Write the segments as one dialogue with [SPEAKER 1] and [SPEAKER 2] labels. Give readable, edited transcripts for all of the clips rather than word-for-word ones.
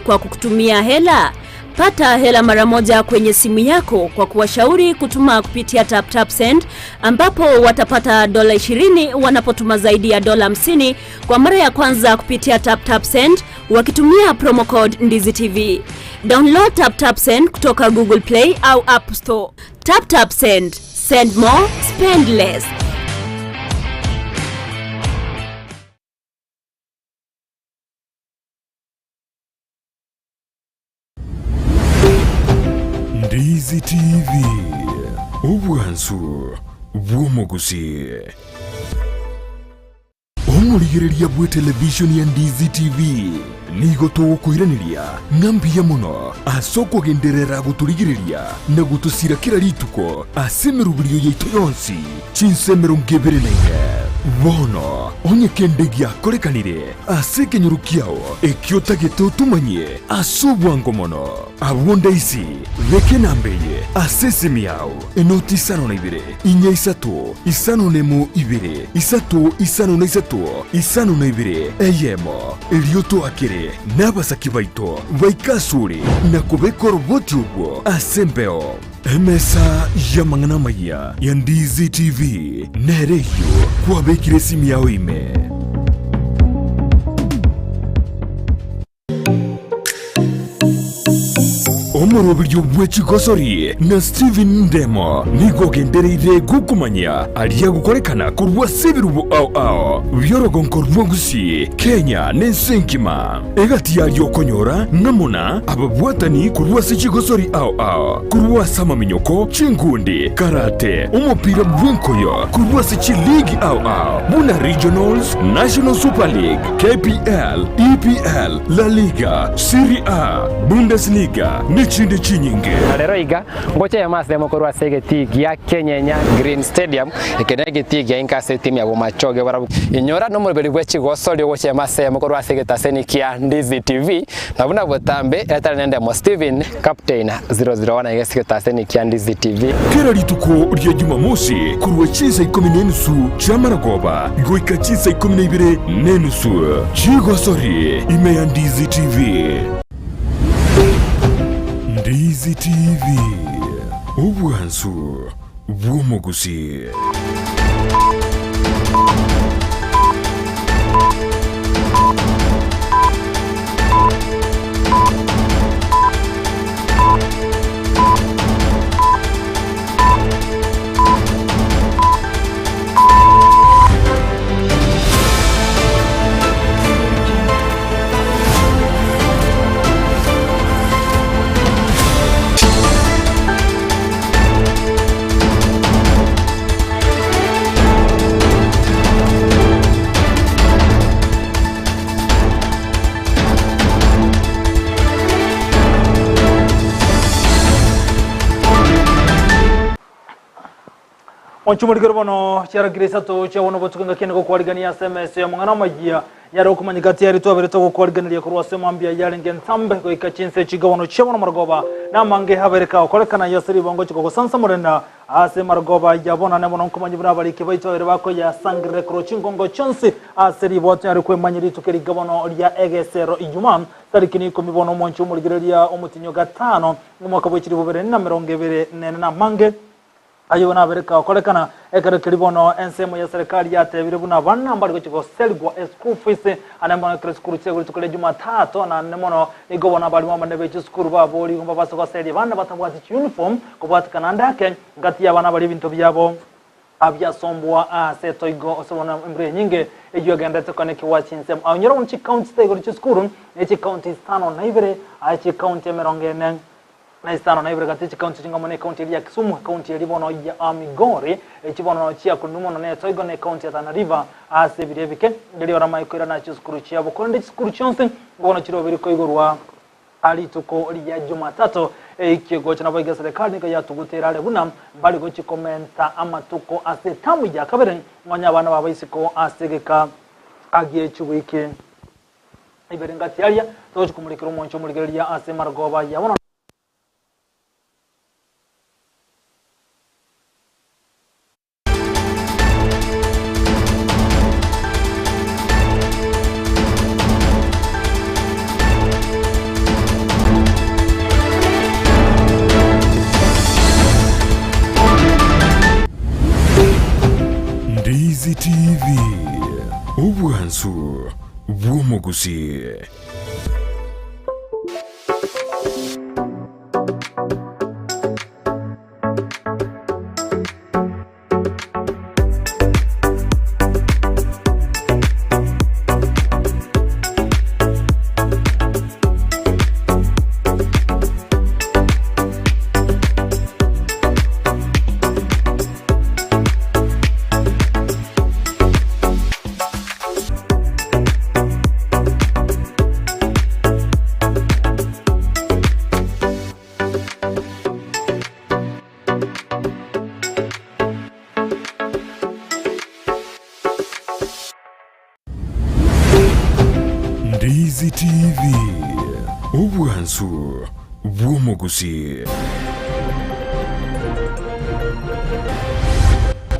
[SPEAKER 1] kwa kukutumia hela? Pata hela mara moja kwenye simu yako kwa kuwashauri kutuma kupitia TapTap Send, ambapo watapata $20 wanapotuma zaidi ya $50 kwa mara ya kwanza kupitia TapTap Send wakitumia promo code Ndizi TV. Download TapTap Send kutoka Google Play au App Store. TapTap Send. Send more, spend less.
[SPEAKER 2] Ndizi TV, ubwansu bw'omugusi. Omurigereria bwe television ya Ndizi TV nigo tugukwiraniria ng'ambiya muno asoko genderera guturigereria na gutusira kira rituko asemerubiriyo yaitu yonsi chinsemero ngeberenaire bono onye kendegia korekanire asekenyuru kiao ekiotagete utumanye asobwango mono abonda isi veke nambeye asesemi yao enoti isano na ibere inya isatu isano nemu ibere isatu isano na isatu isano na ibere eyemo elioto akere n'abasaki baito baikasure na kubekora uboti ubwo asembeo emesa ya mangana maya ya Ndizi TV nereyo kwabekire simu yawe ime. Omurubiryo bw'ekigosori na Steven Ndemo nigo gendereire gukumanya aliya gukorekana kurwa sebirubu ao byorogonko rw'ogusi Kenya n'ensenkima egati yalyo konyora namuna ababwatani kurwa sekigosori ao kurwa sama minyoko chingundi karate umupira bw'enkoyo kurwa sechi league ao buna regionals National Super League KPL EPL La Liga Serie A Bundesliga chinde chinyinge
[SPEAKER 3] rero iga ngoche ya mas demo korwa sege tigi ya Kenya Green Stadium ikenege tigi ya inkase timu ya Bomachoge barabu inyora no mulbeli bwechi gosoli ngoche ya mas demo korwa sege taseni kia Ndizi TV na buna botambe etale nende mo Steven Captain 001 yesike taseni kia Ndizi TV
[SPEAKER 2] kera rituko rya Jumamosi kurwa chiza 10 chamaragoba ngoika chiza 12 chigosori ime ya Ndizi TV. Ndizi TV, ubwansu bw'omugusi.
[SPEAKER 4] Onchumurigero bono cyara Grisato cyabono botukenga keneko kwaligania SMS ya mwana magia yaro kumanyikati yari twabere to kwaliganira ko rwasemo ambia yarengen ntambe ko ikachinse chigabono cyabono margoba namange habereka okorekana yasiri bongo chiko sansa murenda ase margoba yabona ne bono kumanyi buna bari kibaito bako ya sangre krochingo ngo chonsi asiri boto yari kwemanyiri tukeri gabono lya egesero ijuma tarikini komibono monchumurigero lya omutinyo gatano umwaka bw'ikiri 2024 na mange ayo nabereka okolekana ekerekeri bono ensemo ya serikali yatebire buna bana mbali ko selgwa school fees anamona school cyo tukole Jumatatu na nemono nigo bona bali mama nebe school babo li ngomba basoko seli bana batabwati uniform ko batikana ndake ngati ya bana bali bintu byabo abyasombwa setoigo osona mbre nyinge ejo agenda tokaneke wachinse anyoro unchi county tego school echi county stano na ibere achi county merongene na istano na ibere katichi county chingamone county ya Kisumu county ya Libono ya Amigori echibono chia kunumono ne toigo ne county ya Tana River ase birevike ngeli orama ikwira na chukuru chia bokonde chukuru chonse ngono chiro biri ko igorwa ali tuko lya Jumatatu ikigo chana boiga serikali ka yatugutera ale buna bali go chikomenta amatuko ase tamu ya kabere ngonya bana babaisiko asegeka agiye chuwike ibere ngati alia to chikumulikiro moncho muligeria ase margoba ya
[SPEAKER 2] Ndizi TV obwansu bw'omugusi. Ndizi TV obwansu bw'omugusi.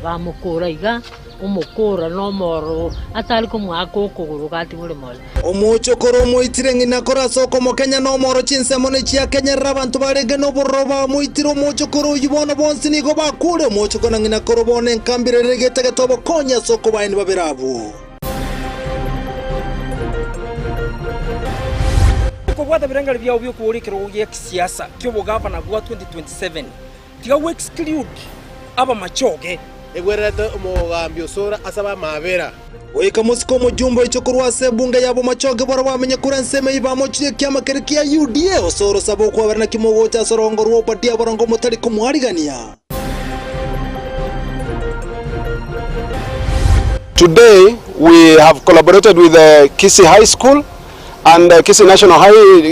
[SPEAKER 5] Bamukura iga umukura no moro atari ko mwako ukuguru kati muri mole
[SPEAKER 6] omuchokoro muitire ngina kora soko mo Kenya no moro chinse mone chia Kenya rabantu barege no boroba muitire omuchokoro yibona bonsi nigo bakure omuchokoro ngina koro bone nkambire regete getobo konya soko bayini babirabu
[SPEAKER 7] kubwata birengali bya ubyo kuurikira ugiye kisiasa kyo bugavana bwa 2027 tiga exclude aba machoge
[SPEAKER 8] egwerete umugambi usura asaba mabera
[SPEAKER 6] weka musiko mujumbo ichokorwa se bunge yabo machoge bora bamenye kurenseme ibamo chire kyama kerkia UDA osoro sabo kwa barana kimogo cha sorongo ruo patia borongo mutari kumwarigania.
[SPEAKER 8] Today we have collaborated with Kisii High School and Kisii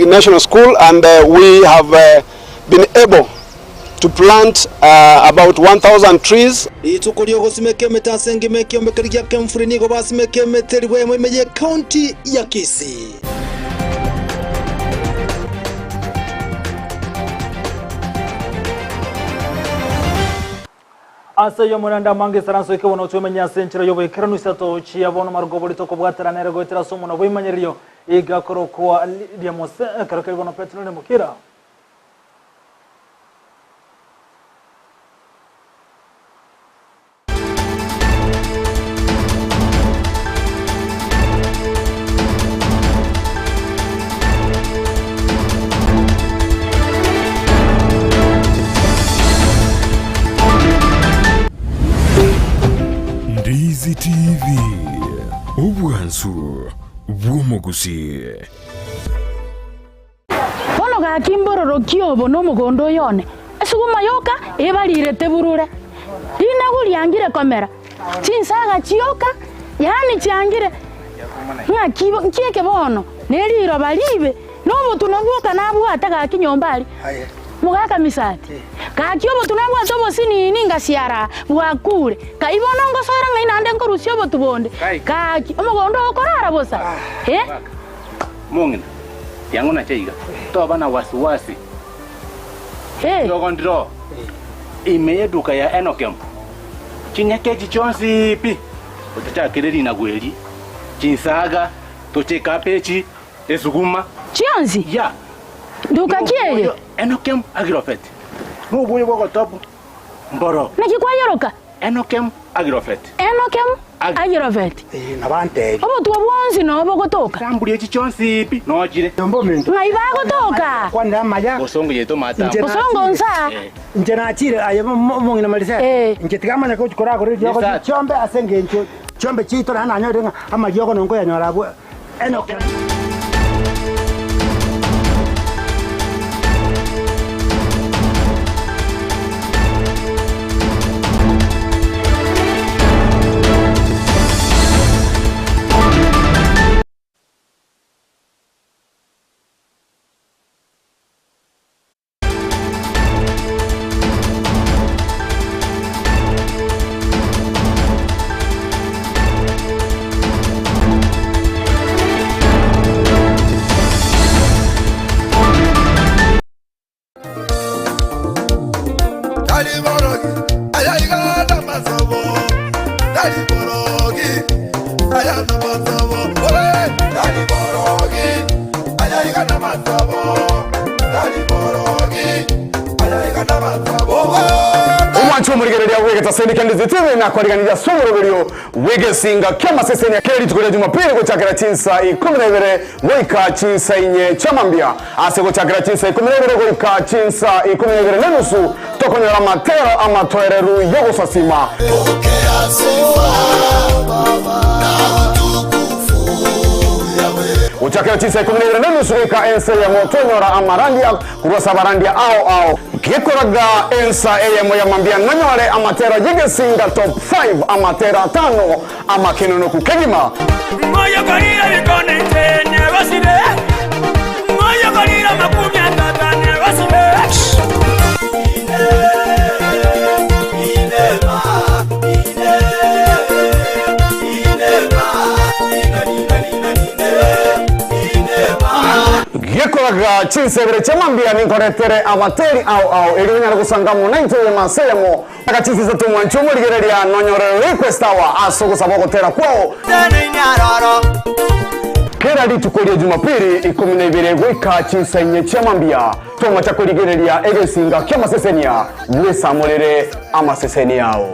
[SPEAKER 8] National School, and we have been able to plant about 1,000 trees.
[SPEAKER 6] Itukolio gosimeke metasengi meke ombekerya kemfuri go basimeke meteri we mwemeje county ya Kisii.
[SPEAKER 4] Asa yo muranda mange saranso ikewono tumenya senchira yo bekera nusato chia bono margobo litoko bwatara nere goitera somo na bwimanyiriyo iga korokwa dia mose karakari bono petro ne mukira.
[SPEAKER 2] Ndizi TV obwansu bw'omugusi.
[SPEAKER 9] Bono ga kimbororo kiobo no mugondo yone esuguma yoka ebalire teburure dina gulyangire kamera chinsaga chioka yani cyangire nka kibo nkieke bono neriro balibe nobo tunabuka nabwata ga kinyombali mugaka misati ka kiobo tunabwata bosini ninga siara bwakure ka ibona ngosora ngaina ande nkorusyo botubonde ka umugondo okorara bosa
[SPEAKER 10] mungina yangu na cheiga to bana wasiwasi ndogondro imeyeduka ya Enokem chinyake chichonsi pi utachakireri na gweli chinsaga tocheka pechi esuguma
[SPEAKER 9] chionzi
[SPEAKER 10] ya
[SPEAKER 9] duka kieye
[SPEAKER 10] Enokem Agrofet nubuye boko top mboro
[SPEAKER 9] nakikwayeroka
[SPEAKER 10] Enokem Agrofet
[SPEAKER 9] Agrofet
[SPEAKER 8] nabante
[SPEAKER 9] obo tuwabonzi nobo gotoka
[SPEAKER 10] tambuli chichonsi pi nojire
[SPEAKER 8] mbomento
[SPEAKER 9] ngaiba gotoka
[SPEAKER 8] kwanda maya
[SPEAKER 10] bosongo yeto mata
[SPEAKER 9] bosongo nsa
[SPEAKER 8] njena achire ayemo mungina malisa njetigama nako chikora kore yoko chombe asenge chombe chito na nanyo ama yoko nongo yanyora bwo Enokem.
[SPEAKER 11] taseni kandi zitwe na kwariganira somero biriyo wegesinga kama seseni ya keri tukore Jumapili ko cyakira cinsa 12 weka cinsa inye chamambia ase ko cyakira cinsa 12 weka cinsa 12 nenusu tokonyora matero amatoereru yo gusasima uchakira cinsa 12 nenusu weka ense ya motonyora amarandia kurosa barandia ao Gikoraga ensa ya mambia nanyore amatera yigesinga top 5 amatera 5 amakenono kukegima
[SPEAKER 12] Moyo kalira bikone tenye basire Moyo kalira makumya tatane basire
[SPEAKER 11] Gikoraga chinsebere chamambia ninkoretere amateri au elinya kusanga mu 90 masemo akachisiza tumwancho muligereria nonyorero requestawa asoko saboko tera kwao kera litukolia Jumapili 12 weka chinsa inye chamambia toma chakuligereria egesinga kama sesenia wesa molere ama seseni yao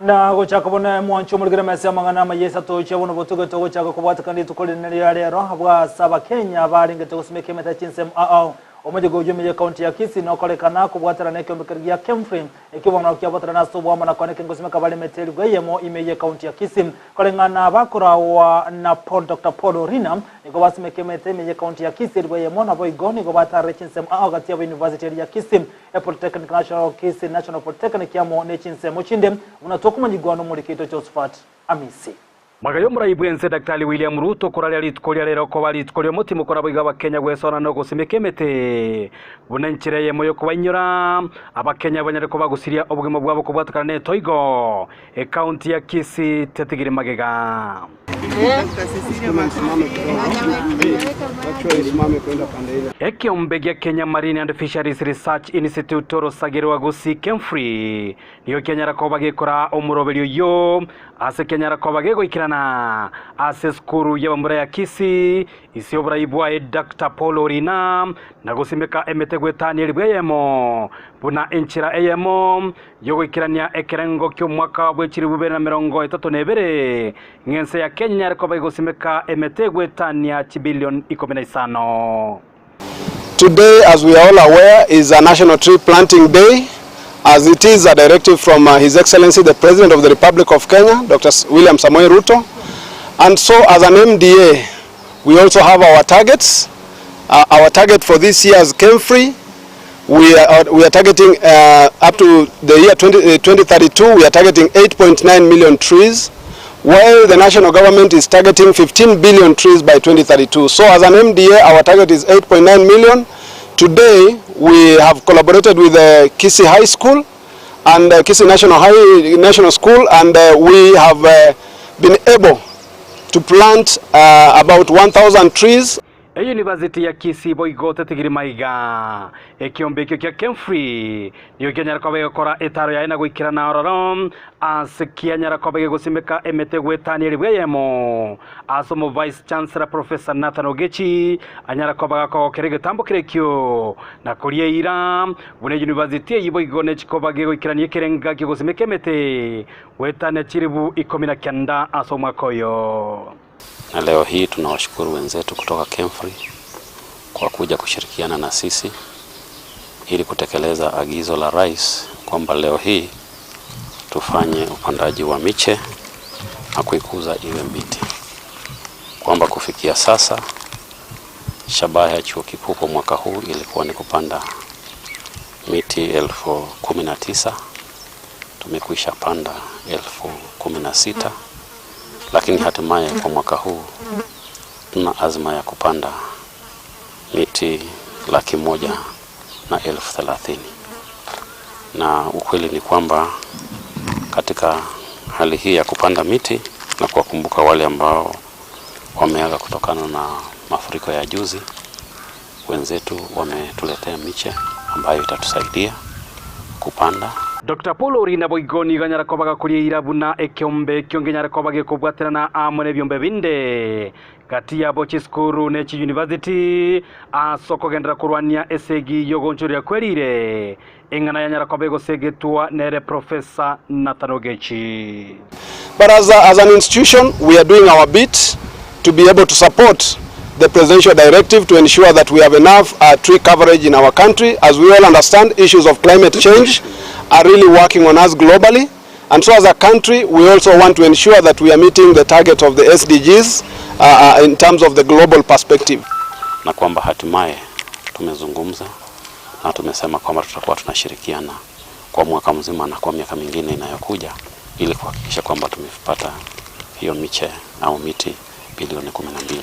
[SPEAKER 4] na gochaka bona mwancho muligera mese amangana mayesa toche bono botugo togo chaka kubata kandi tukole nali rero habwa saba Kenya baringe to kusmeke meta chinsem omoje gojume ya county ya Kisii no kolekana kubwatara neke mbekirgia Kemfrey ekibona kyabotara na sobwa na koneke ngosmeka bale meteli gweyemo imeje county ya Kisii kolengana bakora wa na Paul Dr. Paul Orina niko basmeke meta imeje county ya Kisii gweyemo na boygoni go batara chinsem agati ya university ya Kisii ya Polytechnic National Kisii National Polytechnic ya mo ne chinsem ochinde unatokuma nyigwano muri kito Josephat Amisi
[SPEAKER 13] Magayo murayibwense Dr. William Ruto korali alitukolia lero ko balitukolia mutima kora biga bakenya gwesona no gusimekemete bunankireye moyo kubanyura abakenya banyare ko bagusiria obugemo bwabo kubwatakana ne toigo county ya Kisii tetigire magega Ekiombegia Kenya Marine and Fisheries Research Institute Toro Sagirwa Gusi Kemfrey niyo Kenya rakoba gekora omuroberio yo ase Kenya rakoba gego ikirana ase skuru y'abambura ya Kisii isi oburayibwa Dr. Paul Orina na gusimeka emetegwetani elibweyemo buna enchira eyemo yogo ikirania ekerengo kyo mwaka bwechiri 2032 ngense ya Kenya rakoba gusimeka emetegwetani ya chibilion 15.
[SPEAKER 8] Today, as we are all aware, is a National Tree Planting Day, as it is a directive from His Excellency the President of the Republic of Kenya, Dr. William Samoei Ruto. And so as an MDA, we also have our targets. Our target for this year is Kemfrey. We are targeting up to the year 2032, we are targeting 8.9 million trees, while the national government is targeting 15 billion trees by 2032. So as an MDA, our target is 8.9 million. Today, we have collaborated with Kisii High School and Kisii National School, and we have been able to plant about 1,000 trees.
[SPEAKER 13] University ya Kisii boigote tigiri maiga ekiombekyo kya Kemfrey niyo Kenya rakobe gukora etaro ya ina gwikirana ororom as Kenya rakobe gusimeka emetegwetani elibweyemo asomo Vice Chancellor Professor Nathan Ogechi anyara kobaga ko kerege tambokirekyo na Koreira bune University yiboigone chikobage gwikirani ekerenga kyo gusimeka emete wetane chiribu 19 asomo akoyo.
[SPEAKER 14] Na leo hii tunawashukuru wenzetu kutoka Kemfrey kwa kuja kushirikiana na sisi ili kutekeleza agizo la rais kwamba leo hii tufanye upandaji wa miche na kuikuza iwe miti. Kwamba kufikia sasa shabaha ya chuo kikuu kwa mwaka huu ilikuwa ni kupanda miti 19,000. Tumekwisha panda 16,000. Lakini hatimaye kwa mwaka huu tuna azma ya kupanda miti 130,000. Na ukweli ni kwamba katika hali hii ya kupanda miti na kuwakumbuka wale ambao wameaga kutokana na mafuriko ya juzi, wenzetu wametuletea miche ambayo itatusaidia kupanda.
[SPEAKER 13] Dr. Paul Orina Boigoni ganyara kobaga kuri irabuna ekyombe kyongenyara kobage kubwaterana amone byombe binde kati ya Bochi School Nechi University asoko gendera kurwania esegi yogonchori yakwerire engana yanyara kobego segetua nere Professor Nathan Ogechi.
[SPEAKER 8] But as an institution, we are doing our bit to be able to support the presidential directive to ensure that we have enough tree coverage in our country. As we all understand, issues of climate change are really working on us globally, and so as a country we also want to ensure that we are meeting the target of the SDGs in terms of the global perspective.
[SPEAKER 14] Na kwamba hatimaye tumezungumza na tumesema kwamba tutakuwa tunashirikiana kwa mwaka mzima na kwa miaka mingine inayokuja ili kuhakikisha kwamba tumepata hiyo miche au miti bilioni 12.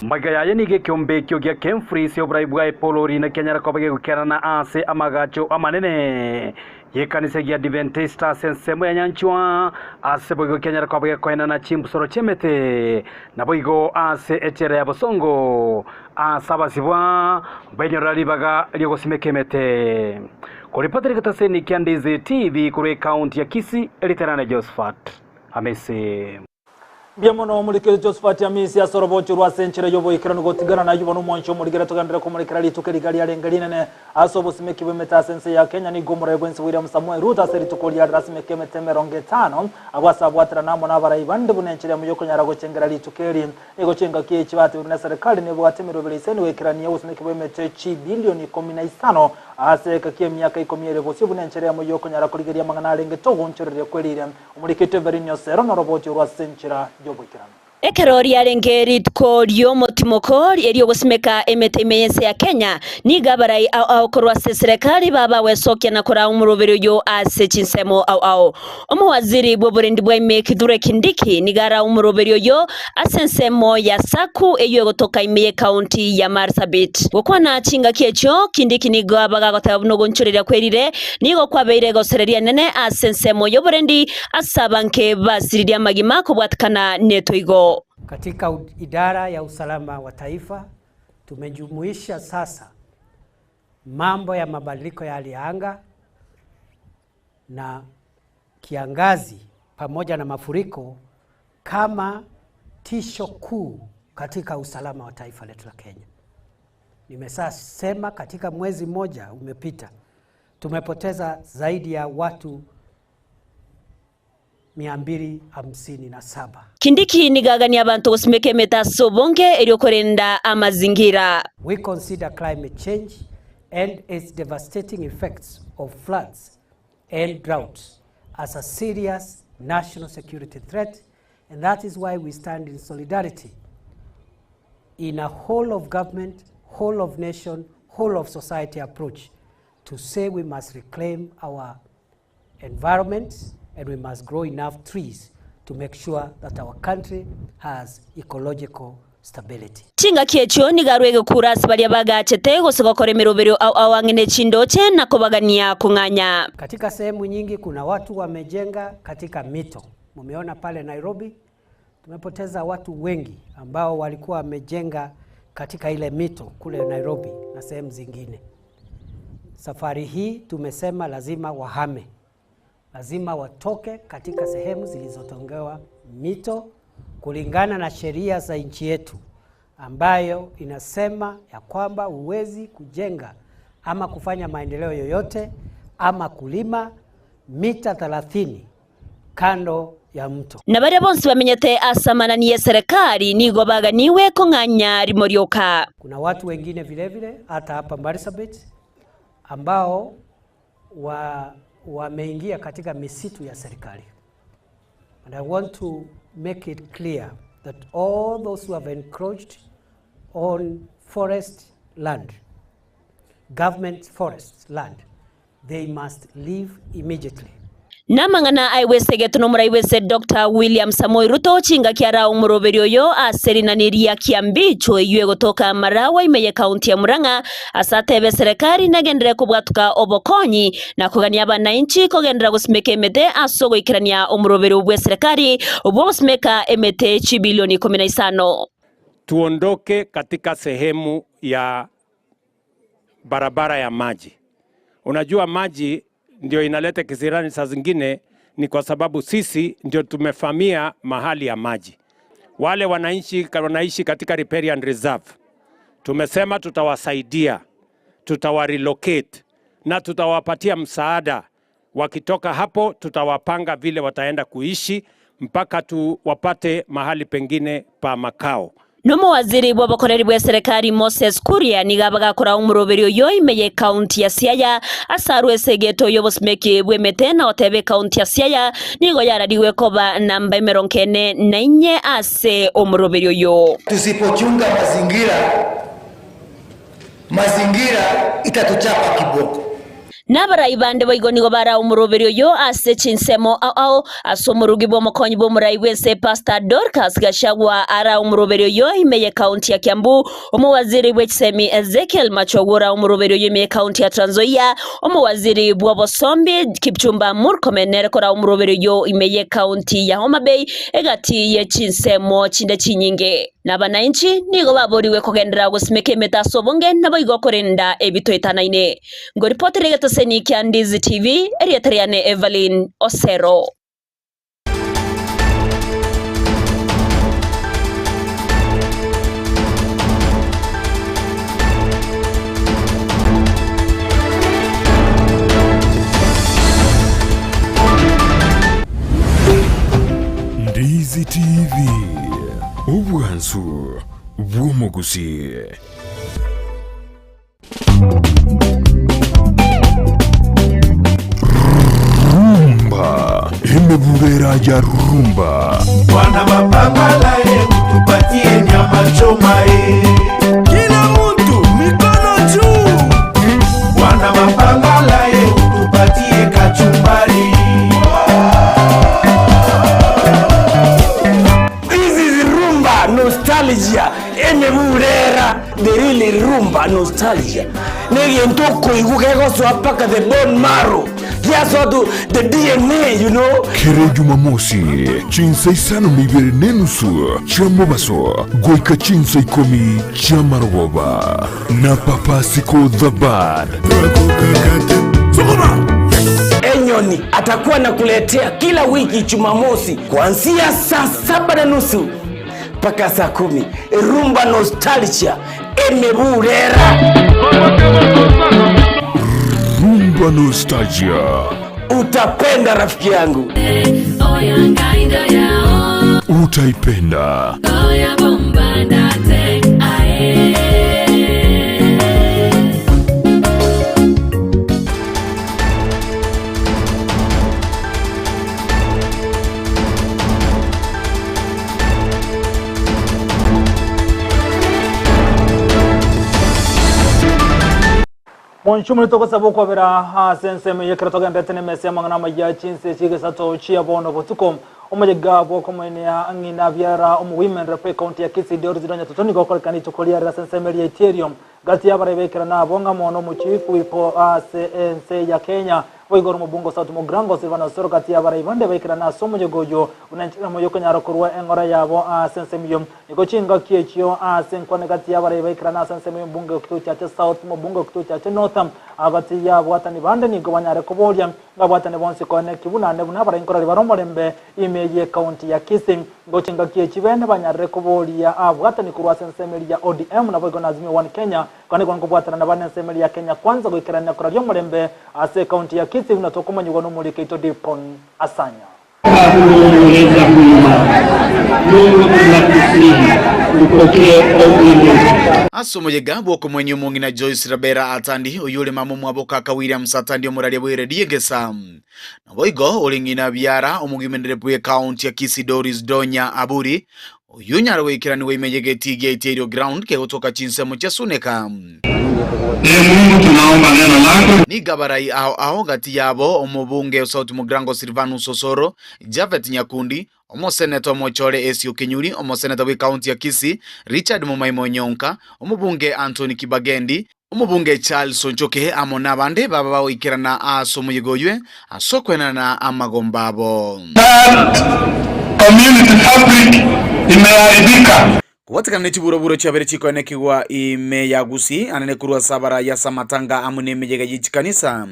[SPEAKER 13] Magaya nige kyombe kyo gya Kemfree se obraibwa Polori na Kenya rakobage gukerana ase amagacho amanene yekanise gya Adventista sensemo ya nyanchwa ase bogo Kenya rakobage koena na chimbusoro chemete na bogo ase echere ya bosongo asabasibwa benyorali baga lyogo simekemete kuripatiri kataseni Kiandizi TV kure county ya Kisii Eliterana Josephat amese
[SPEAKER 4] Biamono mulikiri Josephat Amisi asorobocho rwa senchera yobo ikirano gotigana na yubo n'umoncho muligera tugandira ko mulikira litukeri gali yarengali nene asobo simeki bemeta sense ya Kenya ni gomora Gwensi William Samuel Ruto seri tukoli ya rasmeke metemeronge 5 abasabwatira namo nabarayi bande bunenchera mu yoko nyarago chengera litukeri ego chenga kiye chibate na serikali ne bwatemero beliseni wekirani ya simeki bemete chi bilioni 15 aseka kiye myaka 10 bosi bunenchera mu yoko nyarago ligeria mangana arenge togo nchorere kwelire umulikite verinyo sero na robocho rwa senchera
[SPEAKER 1] Ekerori yarengeri tkorio motimoko eriyo gosimeka emetemeyense ya Kenya ni gabarai au korwa serikali baba wesokia na kora umurobero yo ase chinsemo au omuwaziri bwoburendi bwa Kithure Kindiki ni gara umurobero yo asensemo ya saku eyo gotoka imeye county ya Marsabit gokwana chinga kiecho Kindiki ni gabaga gotabuno gonchorera kwerire nigo kwabeire gosereria nene asensemo yo burendi asabanke basiriria magima kubwatkana netoigo.
[SPEAKER 15] Katika idara ya usalama wa taifa tumejumuisha sasa mambo ya mabadiliko ya hali ya anga na kiangazi pamoja na mafuriko kama tisho kuu katika usalama wa taifa letu la Kenya. Nimesema katika mwezi mmoja umepita tumepoteza zaidi ya watu 257.
[SPEAKER 1] Kindiki nigagani abantu gosimeke metaso bonge eryokorenda amazingira.
[SPEAKER 15] We consider climate change and its devastating effects of floods and droughts as a serious national security threat, and that is why we stand in solidarity in a whole of government, whole of nation, whole of society approach to say we must reclaim our environment and we must grow enough trees to make sure that our country has ecological stability.
[SPEAKER 1] Chinga kiecho ni garwege kurasi bali baga chete gosogokore mirobero au awangene chindoche na kobagania kunganya.
[SPEAKER 15] Katika sehemu nyingi kuna watu wamejenga katika mito. Mumeona pale Nairobi tumepoteza watu wengi ambao walikuwa wamejenga katika ile mito kule Nairobi na sehemu zingine. Safari hii tumesema lazima wahame. Lazima watoke katika sehemu zilizotongewa mito kulingana na sheria za nchi yetu ambayo inasema ya kwamba huwezi kujenga ama kufanya maendeleo yoyote ama kulima mita 30 kando ya mto.
[SPEAKER 1] Na baria bonsi bamenyete asamananiye serikali nigo baganiwe konganya rimorioka.
[SPEAKER 15] Kuna watu wengine vile vile hata hapa Marsabit ambao wameingia katika misitu ya serikali. And I want to make it clear that all those who have encroached on forest land, government forest land, they must leave immediately.
[SPEAKER 1] Namangana aiwesege tunomuraiwese Dr. William Samoei Ruto chinga kiara umuroberio yo aserinaniria kiambicho iwe gotoka Marawa imeye county ya Murang'a asatebe serikali nagendere kubwatuka obokonyi na kugania abananchi kogendera gusimeka emete asogo ikirania umuroberio bwe serikali obwo gusimeka emete chibilioni 15.
[SPEAKER 16] Tuondoke katika sehemu ya barabara ya maji. Unajua maji ndio inaleta kisirani saa zingine ni kwa sababu sisi ndio tumefamia mahali ya maji. Wale wanaishi katika riparian reserve, tumesema tutawasaidia, tutawarelocate na tutawapatia msaada. Wakitoka hapo tutawapanga vile wataenda kuishi mpaka wapate mahali pengine pa makao.
[SPEAKER 1] Nomo waziri w'abakoreri bwa serikali Moses Kuria niga bagakora umuroberio yo imeye county ya Siaya asarwe segeto yo bosmeki bwemete na otebe county ya Siaya nigo yarariwe koba namba 44 ase umuroberio yo.
[SPEAKER 17] Tusipochunga mazingira itatuchapa kiboko.
[SPEAKER 1] Nabarai bande baigonigo bara umuroberio yo ase chinsemo ao asomurugi bo mokonyi bo murai wese Pastor Dorcas Gashagwa ara umuroberio yo imeye county ya Kiambu, umuwaziri w'ekisemi Ezekiel Machogora umuroberio yo imeye county ya Trans Nzoia, umuwaziri bw'obosombi Kipchumba Murkomen nerekora umuroberio yo imeye county ya Homa Bay egati ye chinsemo chinde chinyinge. Nabananchi nigo baboriwe kugendera gusimeke metaso bonge naboigo korenda ebitoitanaine. Ngo reporter geto Seniki Ndizi TV eriatriane Evelyn Osero.
[SPEAKER 2] Ndizi TV ubwansu bw'umuguzi. Rumba imeburera ya rumba.
[SPEAKER 12] Bwana mapambala tupatie nyama choma kila mtu mikono juu. Bwana mapambala tupatie kachumbari.
[SPEAKER 18] This is rumba nostalgia imeburera, the really rumba nostalgia. Negi ntoko igukego swapaka the bone marrow. Yes, or the DNA, you know.
[SPEAKER 2] Kere Jumamosi, chinsa isano mibere nenusu, chamobaso, goika chinsa ikomi, chamaroba, na papa siko the bad.
[SPEAKER 18] Enyoni atakuwa nakuletea kila wiki Jumamosi kuanzia saa 7:30 mpaka saa 10. Rumba nostalgia imeburera.
[SPEAKER 2] Rumba nostalgia.
[SPEAKER 18] Utapenda rafiki yangu.
[SPEAKER 2] Utaipenda.
[SPEAKER 4] Monchumuli toko sabo kwa vera senseme yekratoga mbetene mesema ngana majia chinse chige sato chia bono botukom omajega bo komenia angina biara women rep county ya Kisii Doris Donya totoni gokol kani chokolia ra senseme ya Ethereum gati ya bare bekera na bonga mono muchifu ipo CNC ya Kenya Waigoro mubungo South Mugrango Silvana Soro gati ya bare bande bekera na somo jogojo unanchira moyo kanyaro kurwa engora yabo senseme yom nikochinga kiechio senkone gati ya bare bekera na senseme bunge kutocha cha South mubungo kutocha cha Northam agati ya bwatani bande ni gobanyare kobolia ngabwatani bonse kone kibunande buna bara inkora libarombolembe imeye county ya Kisii ngochinga kiechi bene banyare kobolia abwatani kurwa senseme ya ODM na boigo nazimi one Kenya kwani kwa ngobwatana na bane senseme ya Kenya kwanza goikerana kora lyombolembe ase county ya Kisii unatokoma nyugono mulike to Dipon Asanya
[SPEAKER 19] Asomojega bwoko mwenye umungi na Joyce Rabera atandi uyule mamu mwaboka ka William Satandi omurali bwire diegesa naboigo olingina byara omugimendere bwe county ya Kisii Doris Donya Aburi uyunyara wekirani wemejegeti Ethereum ground ke kutoka chinsemo cha Suneka.
[SPEAKER 20] Mungu tunaomba neno lako.
[SPEAKER 19] Ni gabarai ao gati yabo omubunge South Mugrango Silvanus Osoro, Javeth Nyakundi, omoseneto Mochore Esio Kenyuri, omoseneto we county ya Kisii Richard Mumaimo Nyonka, omubunge Anthony Kibagendi, omubunge Charles Sonchoke amona bande baba bawo ikirana asomuyegoywe asokwena na amagombabo.
[SPEAKER 20] Community fabric imeharibika.
[SPEAKER 19] Kuwatika nechiburo chabere chiko enekiwa ime yagusi anene kurwa sabara ya samatanga amune mejega yichikanisa.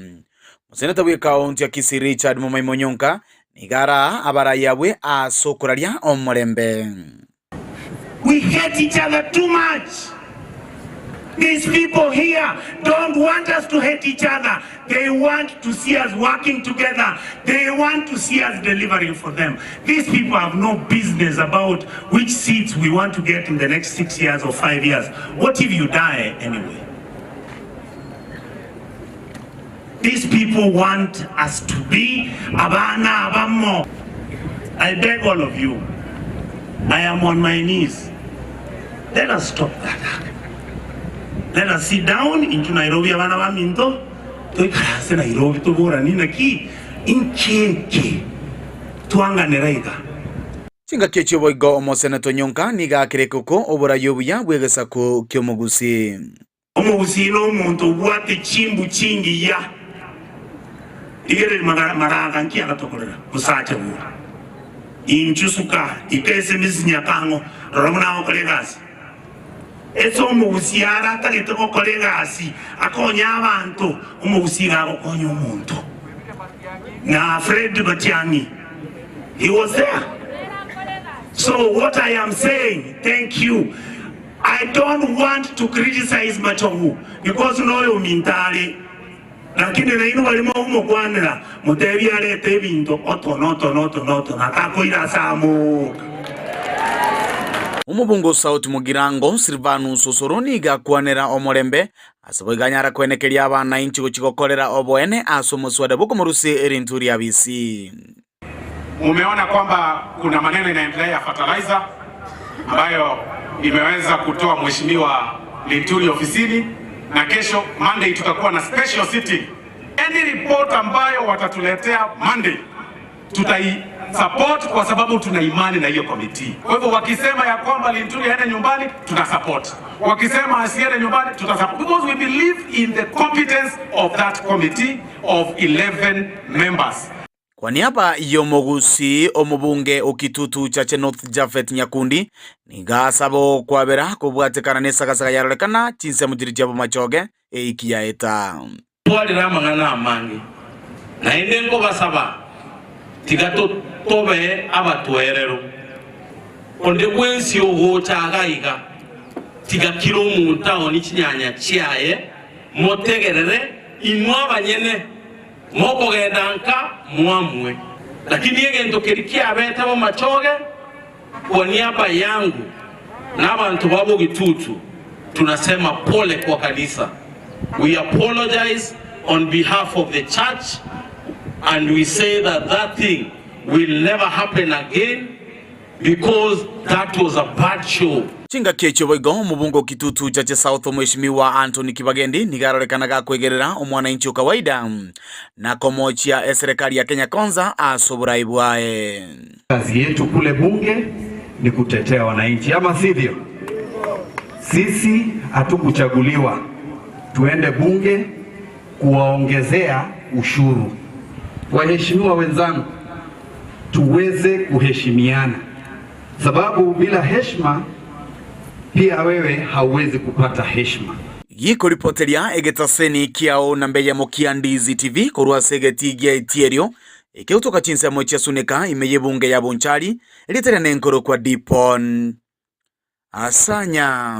[SPEAKER 19] Seneta wi kaunti ya Kisii Richard Mumai Monyonka nigara abarayabwe asokuraria omorembe.
[SPEAKER 20] We hate each other too much. These people here don't want us to hate each other. They want to see us working together. They want to see us delivering for them. These people have no business about which seats we want to get in the next 6 years or 5 years. What if you die anyway? These people want us to be abana abamo. I beg all of you. I am on my knees. Let us stop that. Let us sit down into Nairobi abana baminto. Tuikase Nairobi tugora nina ki inchenke. Tuangane raiga.
[SPEAKER 19] Chinga kecho boigo omosenato Nyonka niga kirekuko obora yobuya bwegesa ko kyomugusi.
[SPEAKER 20] Omugusi no muntu bwate chimbu chingi ya. Igere maraga nkia katokolera kusacha bu. Inchusuka ipese misinya kango romuna okolegasi. Eso omugusi ara tagete okolegasi akonya abantu omugusi gago konyo omuntu. Na Fred Batiangi, he was there. So what I am saying, thank you. I don't want to criticize Machogu because no mintale. Lakini na inu walimo humo kwanela mutebi alete bintu otonoto nakakoira samu.
[SPEAKER 19] Umubungo South Mugirango Silvanus Osoro niga kwanera omorembe asabiganyara kwenekeria abana inchi guchigokorera oboene asomuswada buko murusi erinturi abisi.
[SPEAKER 21] Umeona kwamba kuna maneno inaendelea ya fertilizer ambayo imeweza kutoa mheshimiwa Linturi ofisini, na kesho Monday tutakuwa na special sitting. Any report ambayo watatuletea Monday tutai support kwa sababu tuna imani na hiyo committee. Kwa hivyo wakisema ya kwamba Linturi aende nyumbani tuna support. Wakisema asiende nyumbani tuta support because we believe in the competence of that committee of 11 members.
[SPEAKER 19] Kwa niaba yomugusi omubunge okitutu chache North Japhet Nyakundi nigasabo kwabera kubwatekana nesagasaga yarorekana chinse mujiri jabo machoge eikia eta
[SPEAKER 22] twali ramangana amangi na inde ngo basaba tigato tobe abatwerero onde kwensi oho chagaiga tigakiro omuntu aho nikinyanya kyaye motegerere inwa banyene moko gendanka mwamwe, lakini yegento kerikia abeta bo machoge kwa niaba yangu na abantu babo Gitutu tunasema pole kwa kanisa. We apologize on behalf of the church and we say that that thing will never happen again because that was a bad show.
[SPEAKER 19] Chinga kecho boigo mubungo Kitutu chache South mheshimiwa Anthony Kibagendi nigarorekanaga kwegerera omwana inchi kawaida na komochia serikali ya Kenya Kwanza asobora ibwae.
[SPEAKER 23] Kazi yetu kule bunge ni kutetea wananchi, ama sivyo? Sisi hatukuchaguliwa tuende bunge kuwaongezea ushuru. Waheshimiwa wenzangu, tuweze kuheshimiana, sababu bila heshima pia wewe hauwezi kupata heshima.
[SPEAKER 19] Yiko ripoteria egetaseni kiao na mbeya mokia Ndizi TV korwa segeti gia itierio ikeutoka chinsa mochia suneka imeye bunge ya Bonchari elitere nenkoro kwa Dipon Asanya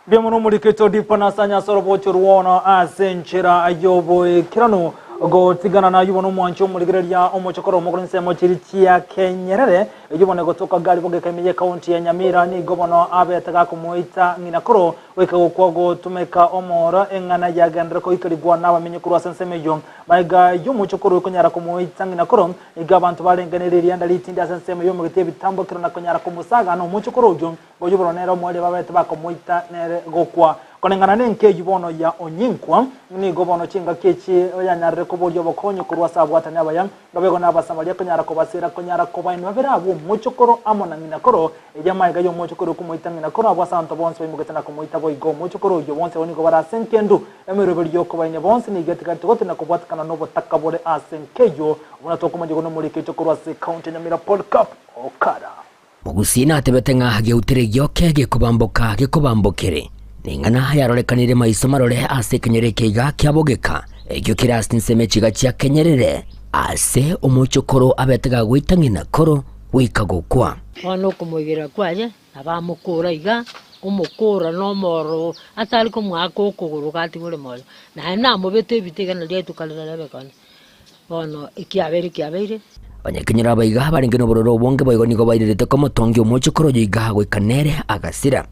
[SPEAKER 4] Biamuno muriketo Dipon Asanya sorobocho ruona asenchera ayobo kirano go tigana na yubono mwancho murigereria omochokoro mokorinse mochiri chia Kenyerere yubone gotoka gali boge kamiye county ya Nyamira ni gobono abetaga kumuita nginakoro weka gukwago tumeka omora engana ya gandra ko ikarigwa na bamenye kuru asenseme yo maiga yumuchokoro kunyara kumuita nginakoro igabantu barenganereria ndalitindi asenseme yo mugete bitambo kirana kunyara kumusaga no muchokoro jo go yubono nero mwele babeta kumuita nere gokwa konengana nenke yubono ya onyinkwa ni gobono chinga kechi yanyarre kubolyo bokonyo kurwa sabwata n'abayang babego n'abasamalia kunyara kubasera kunyara kubainwa berabu muchokoro amona nginakoro ejamaiga yo muchokoro kumuita nginakoro abwasanto bonse bimugeta kumuita boigo muchokoro yo bonse oniko barasenkendu emiroberi yo kubaine bonse ni getikati gote na kubwatakana nobo takabore asenkeyo unatoka majigo no muri kechokorwa se county Nyamira Paul Cup okara
[SPEAKER 24] Mugusina atebetenga hageutiregyo kege kubambokere ningana yarorekanire maiso marore ase Kenyere keiga kyabogeka ekio kirasti nseme chiga chia kenyerere ase omochokoro abetega gwitang'ina koro wikagukwa
[SPEAKER 3] ono kumugira kwaje abamukura iga kumukura no moro atari kumwaka ukuguru gati buri moyo na mubete bitigana ryetu kalera bekana bono ikiabeire
[SPEAKER 24] abanyakenyera abaiga baringe n'obororo bonge boigo nigo bairerete ko motongi omochokoro yiga gwikanere agasira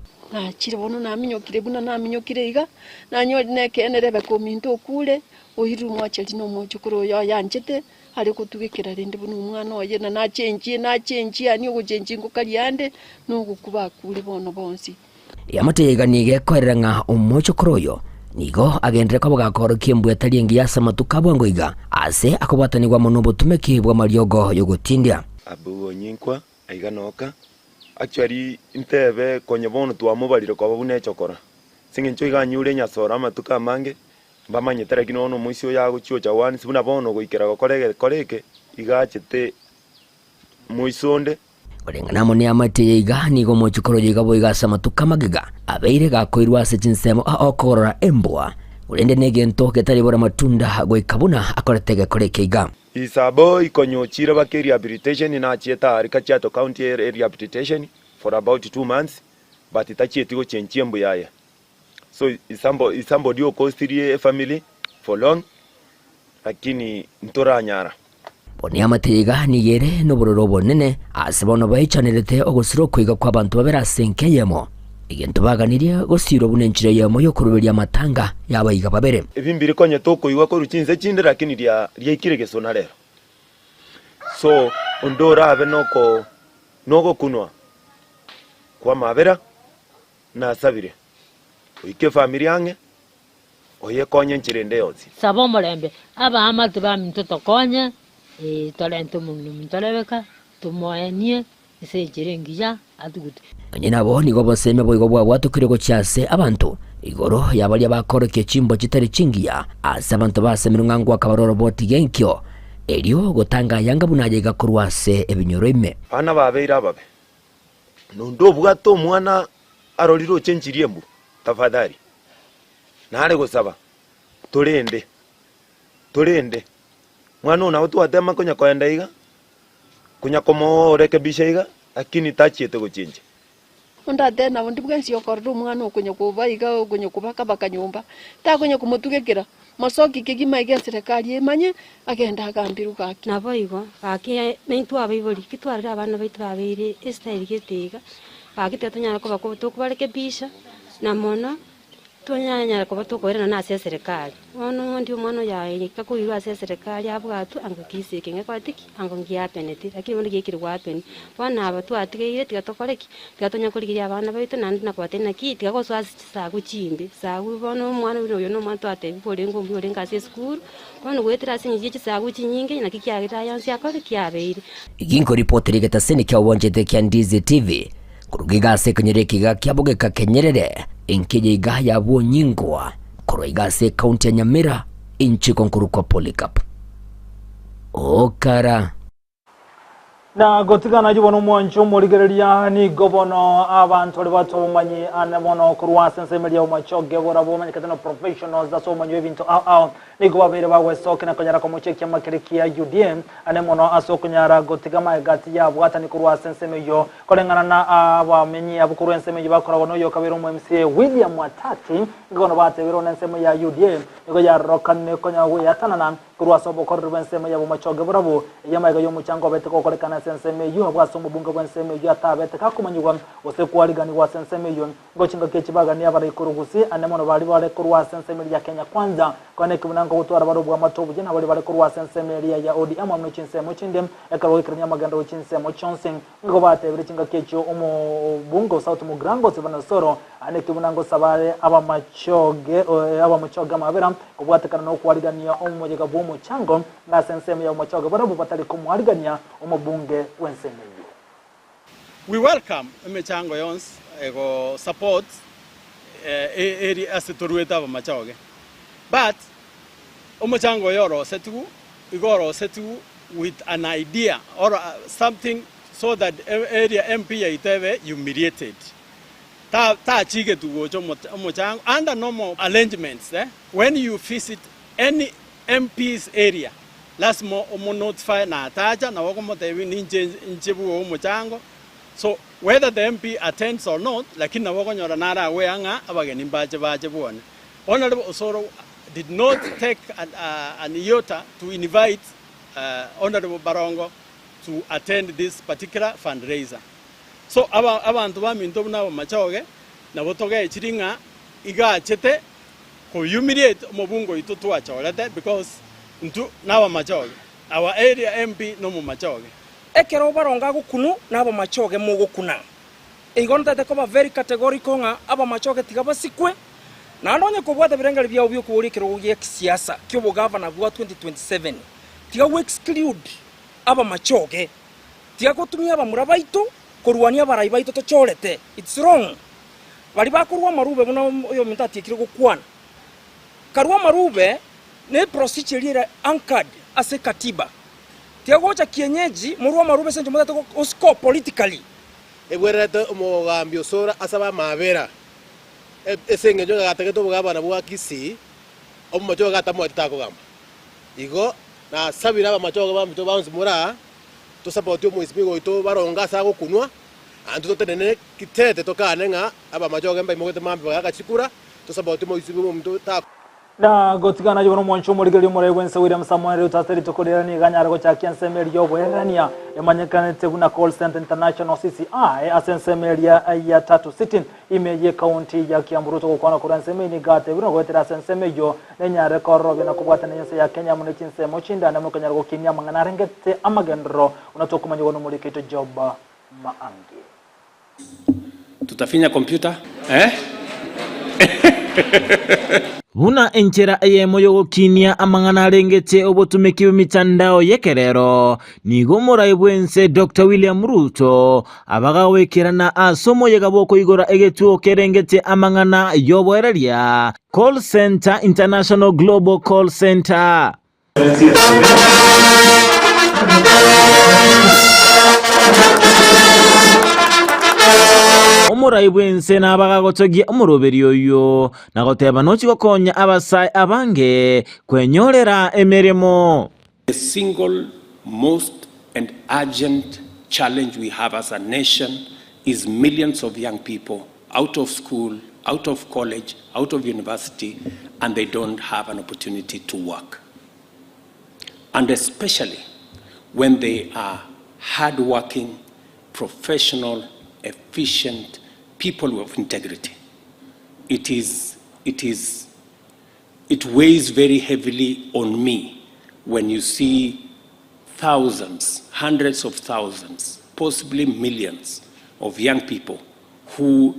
[SPEAKER 5] chire bono naminyokire buna naminyokire iga nanyori nekenerebe kuminto okure ohiru mwacheri no mochokoro yo yanjete ari kutugikira rindi bunu umwana oye na change ani ogochenji ngokariande no gukuba kuri bono bonsi
[SPEAKER 24] yamatega nige korera nga omochokoro yo nigo agendere ko bagakoro kiembwe tariengi ya samatuka bwango iga ase akobatanirwa muno butumeki bwa mariogo yogutindia
[SPEAKER 6] abu nyinkwa aiga noka actually intebe konye bono twamubarire kwa babune chokora singincho iga nyure nyasora matuka mange bamanye tareki no muisio ya guchio cha wani sibuna bono goikera koreke igachete muisonde
[SPEAKER 24] Orengana mone amate iga nigo mochokoro yiga boiga samatuka magiga abeire gakoirwa ase chinsemo aokora embwa urende negento getari bora matunda goikabuna akoretege koreke iga
[SPEAKER 6] isabo ikonyochira bake rehabilitation na chieta arika chato county rehabilitation for about 2 months but itachieti go chenchie mbu yaya so somebody who costirie family for long lakini ntora nyara
[SPEAKER 24] boni amatega nigere no bororo bonene asibono baichanirete ogusiro kwiga kwa bantu babera senkeyemo igento baganiria gosiro bunenchire yemo yo kuruberia matanga yabayiga babere
[SPEAKER 6] ebimbiri konye toko iwa ko ruchinze chinde lakini ria ikire gesona rero so ondora abe noko kunwa kwa mabera na sabire oike familia yange oye konye nchirende yonsi
[SPEAKER 3] sabo molembe aba amatu ba mtoto konye talento mungu talebeka tumoenie ise jirengiya atugutu
[SPEAKER 24] nyina bo nigo boseme boigo bwa watukire go cyase abantu igoro yabali abakoroke chimbo kitari chingiya asa abantu basemira ngangwa kabaroro boti genkyo elio gotanga yanga bunaje gakurwase ebinyoro ime
[SPEAKER 6] ana babeira babe nondo bwato mwana aroriro chenchiriembu tafadhali nare gusaba turende mwana una watu atema kunya kwenda iga kunya komo rekebisha iga lakini tachiete gochinje
[SPEAKER 5] onda tena ndi bwensi okordo mwana okunya kuba iga okunya kubaka bakanyumba ta kunya kumutugekera masoki kigima iga serikali emanye agenda agambiruka aki
[SPEAKER 7] nabo igo baki mentu abibori kitwarira abana baitu babiri style gitega baki tetanya ko bakoto kubarekebisha na mono tonyanya ko batokorera na ase serikali ono ndi umwana yaye kakuirwa ase serikali abwatu angakise kinge kwatiki angongia peneti lakini ndi gikirwa apeni bana abatu atigire tigatokoreki tigatonya kurigiria abana baitu nandi nakwatena kiti gakoso asa guchimbi sagu bono umwana uyo no mwanto atebi bole ngombi bole ngase school bono gwetira sinyi chisagu chinyinge na kikiagira yansi akore kiabeire
[SPEAKER 24] iginko report rigeta sene kya wonjete kya Ndizi TV kurugiga se kanyereki ga kyabugeka kenyerere inkeje iga yabo nyingwa kuroiga se county ya Nyamira inchi konkuru kwa Polycarp okara
[SPEAKER 4] na gotigana jibono mwancho murigereria ni gobono abantu ali batomanyi anamono kurwa sensemeria umachoge bora bomanyi katano professionals da so manyo ebintu ni go babere bawe soke na konyara komocheki amakereki ya UDM anemono asokonyara gotigama gati ya bwata ni kurwa sensemeyo kolengana na abamenyi abukuru ensemeyo bakora bono yo kabero mu MCA William Watati gono batebero na ensemo ya UDM nigo ya rokane konyawe yatanana kurwa sobo korro bensemo ya umachoge bora bo yamaga yo muchango beteko kolekana senseme yo bwasombo bunga bwenseme yo atabete kakumanyirwa osekuarigani wa senseme yo ngochinga kechibaga ni abari kurugusi anemono bali bale kurwa senseme ya Kenya kwanza kone kubunango gutwara barubwa matobu jina bali bale kurwa senseme ya ODM amwe chinsemo chindem ekaro ikranya maganda chinsemo chonsing ngo batebere chinga kecho umu bungo South Mugrango Sibana Soro ane kubunango sabare abamuchoge mabera kubwatekana no kuarigania umuje gabumu chango na senseme ya umachoge barabu batali kumwarigania umubunge wensemeyo.
[SPEAKER 25] We welcome emechango yons ego support eri asiturueta bamachoge but umachango yoro setu igoro setu with an idea or something so that area MP itebe humiliated ta chige tu gocho umachango under normal arrangements when you visit any MP's area lazima notify na ataja na wako motewi ninje njebu umuchango. So whether the MP attends or not, lakini na wako nyora nara we anga abageni baje buone. Honorable Osoro did not take an iota to invite Honorable Barongo to attend this particular fundraiser. So abantu baminto nabo machoge na botoge chiringa iga chete ko humiliate mobungo itu twacholete because ntu nabo machoge our area MP no mu machoge
[SPEAKER 8] ekero Barongo agukunu nabo machoge mugukuna igonta te ko very categorical nga aba machoge tigabasikwe na ndonye kubwata birengari bya ubyo kuurikiro ugiye kisiasa kyo bugavana bwa 2027 tiga we exclude aba machoge tiga kutumia aba murabaito kuruania baraibaito tochorete. It's wrong. Bali bakurwa marube muna yo mintati kire gukwana karwa marube ne procedure anchored as a katiba tiga gocha kienyeji murwa marube senjo mutata usko politically
[SPEAKER 9] ebwerete umugambi Osoro asaba mabera esenge njo gatageto bugabana bwa kisi omumacho gatamo atako gamba igo na sabira abamacho bamito banzi mura to support yo muisimigo ito Baronga sago kunwa antu to tenene kitete to kanenga abamacho gamba imogete mambe bagachikura to support yo muisimigo mto ta
[SPEAKER 4] na gotigana jono mwancho murigeli murewense William Samuel utaseri tokolera ni ganyara go chakian semeri yo boyangania emanyekane teguna call center international CCI asensemeri ya 3 imeje county ya Kiambu to kwana kuransemeni ni gate bino gwetera senseme yo nenyare korobe na kubwata nense ya Kenya mune chinse mochinda na mukanyara go kinya mangana rengete amagendro unatokumanya gono muriketo job maangi
[SPEAKER 10] tutafinya computer
[SPEAKER 11] Buna enchera moyo gokinia amangana rengete obotumeki mitandao yekerero nigo muraibwense Dr. William Ruto abagawekirana asomo yegaboko igora egetuo kerengete amangana yoboereria Call Center International Global Call Center. Omuraibwense nabagagotogia omuroberi oyo nagoteba nochi gokonya abasai abange kwenyorera emeremo.
[SPEAKER 16] The single most and urgent challenge we have as a nation is millions of young people out of school, out of college, out of university, and they don't have an opportunity to work. And especially when they are hardworking, professional, efficient people of integrity. It weighs very heavily on me when you see thousands, hundreds of thousands, possibly millions of young people who,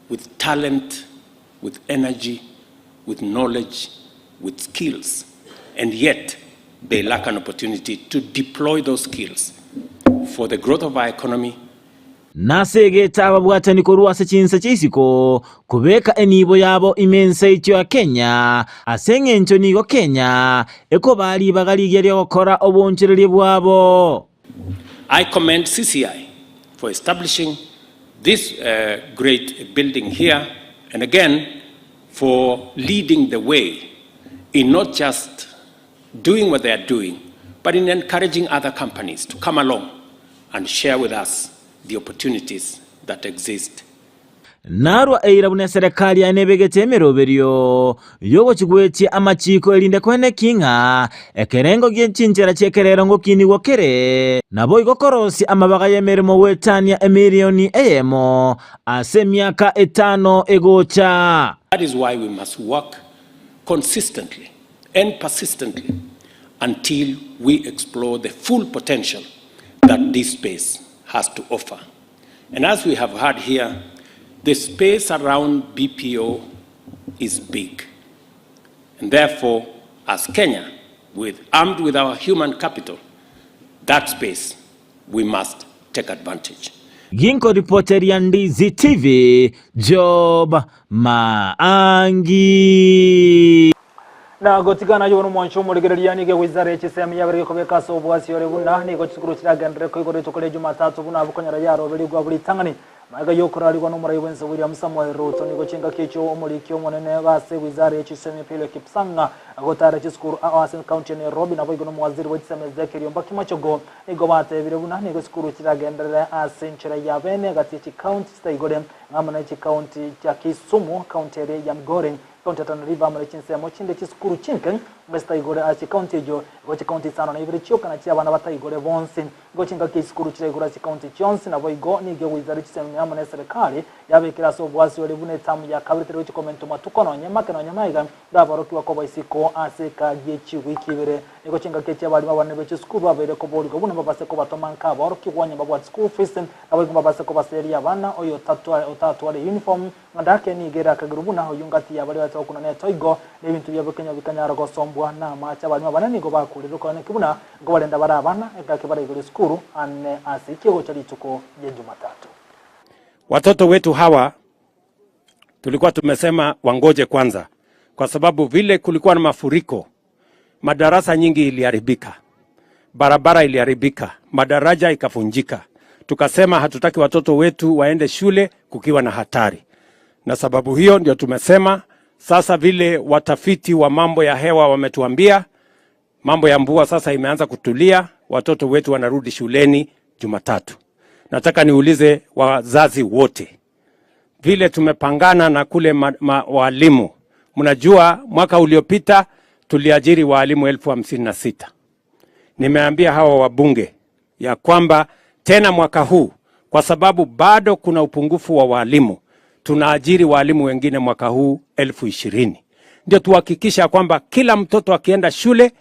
[SPEAKER 16] with talent, with energy, with knowledge, with skills, and yet they lack an opportunity to deploy those skills for the growth of our economy.
[SPEAKER 11] Nasegeta ababwatani korwase chinsa chisiko kubeka enibo yabo imense ityo ya Kenya asenge ncho nigo Kenya eko bali bagaligeria gukora obonchereri bwabo.
[SPEAKER 16] I commend CCI for establishing this great building here, and again for leading the way in not just doing what they are doing, but in encouraging other companies to come along and share with us the opportunities that exist.
[SPEAKER 11] Narwa eirabune serikali anebegete emeroberio yogo chigwetie amachiko elinde kwene kinga ekerengo gyenchinjera chekerero ngo kini wokere nabo igokorosi amabaga yemeremo wetania emilioni eyemo ase myaka 5 egocha.
[SPEAKER 16] That is why we must work consistently and persistently until we explore the full potential that this space has to offer. And as we have heard here, the space around BPO is big. And therefore, as Kenya, armed with our human capital, that space, we must take advantage.
[SPEAKER 11] Ginko reporter ya Ndizi TV, Job Maangi.
[SPEAKER 4] Na gotigana jono mwancho muregereria nige wizara y'ekisemu yabere kobeka so bwasi yore buna ni go chikuru kiragendere ko igore tokole Jumatatu buna abukonyara yaro beri gwa buri tangani maiga yokorarigwa n'umurayi wenze William Samuel Ruto nigo chinga kicho umurikyo munene base wizara y'ichiseme pile Kipsanga agotara chiskuru Asin County Nairobi nabo igono muwaziri w'ichiseme Zekeri Mbaki Machogo nigo batebire buna nigo skuru kiragendera asenchera yabene gati county staigore ngamana chi county ya Kisumu county ya Migori county ya Tana River muri chinsemo chinde chiskuru chinken Mesta igore achi county jo gochi county sana na ibiri chioka na chia bana batayigore bonse gochinga kisikuru chire igora chi county chonse na boigo ni ge wizara chiseme nyama na serikali yabekira so bwasi wale bune tamu ya kabiri tero komento matukono nyama kana nyama iga dabaroki wakoba isiko aseka gichi wiki bere gochinga keche bali babane bechi skuru abere ko boli ko buna babase ko batomanka baroki kwanya babwa school fees na boigo babase ko baseri abana oyo tatu wale uniform ndake ni gera kagurubuna hoyungati yabali batokuna ne toigo n'ibintu byabekenya bikanyara gosombo na macha bali mabana nigo bakurira ko nekibuna ngo balenda barabana ekake bari gure skuru ane asiki ho chali tuko je Jumatatu.
[SPEAKER 16] Watoto wetu hawa tulikuwa tumesema wangoje kwanza, kwa sababu vile kulikuwa na mafuriko, madarasa nyingi iliharibika, barabara iliharibika, madaraja ikavunjika. Tukasema hatutaki watoto wetu waende shule kukiwa na hatari, na sababu hiyo ndio tumesema sasa vile watafiti wa mambo ya hewa wametuambia mambo ya mvua sasa imeanza kutulia, watoto wetu wanarudi shuleni Jumatatu. Nataka niulize wazazi wote, vile tumepangana na kule walimu. Mnajua mwaka uliopita tuliajiri walimu 56,000. Nimeambia hawa wabunge ya kwamba tena mwaka huu, kwa sababu bado kuna upungufu wa walimu, tunaajiri walimu wengine mwaka huu 20,000. Ndio tuhakikisha kwamba kila mtoto akienda shule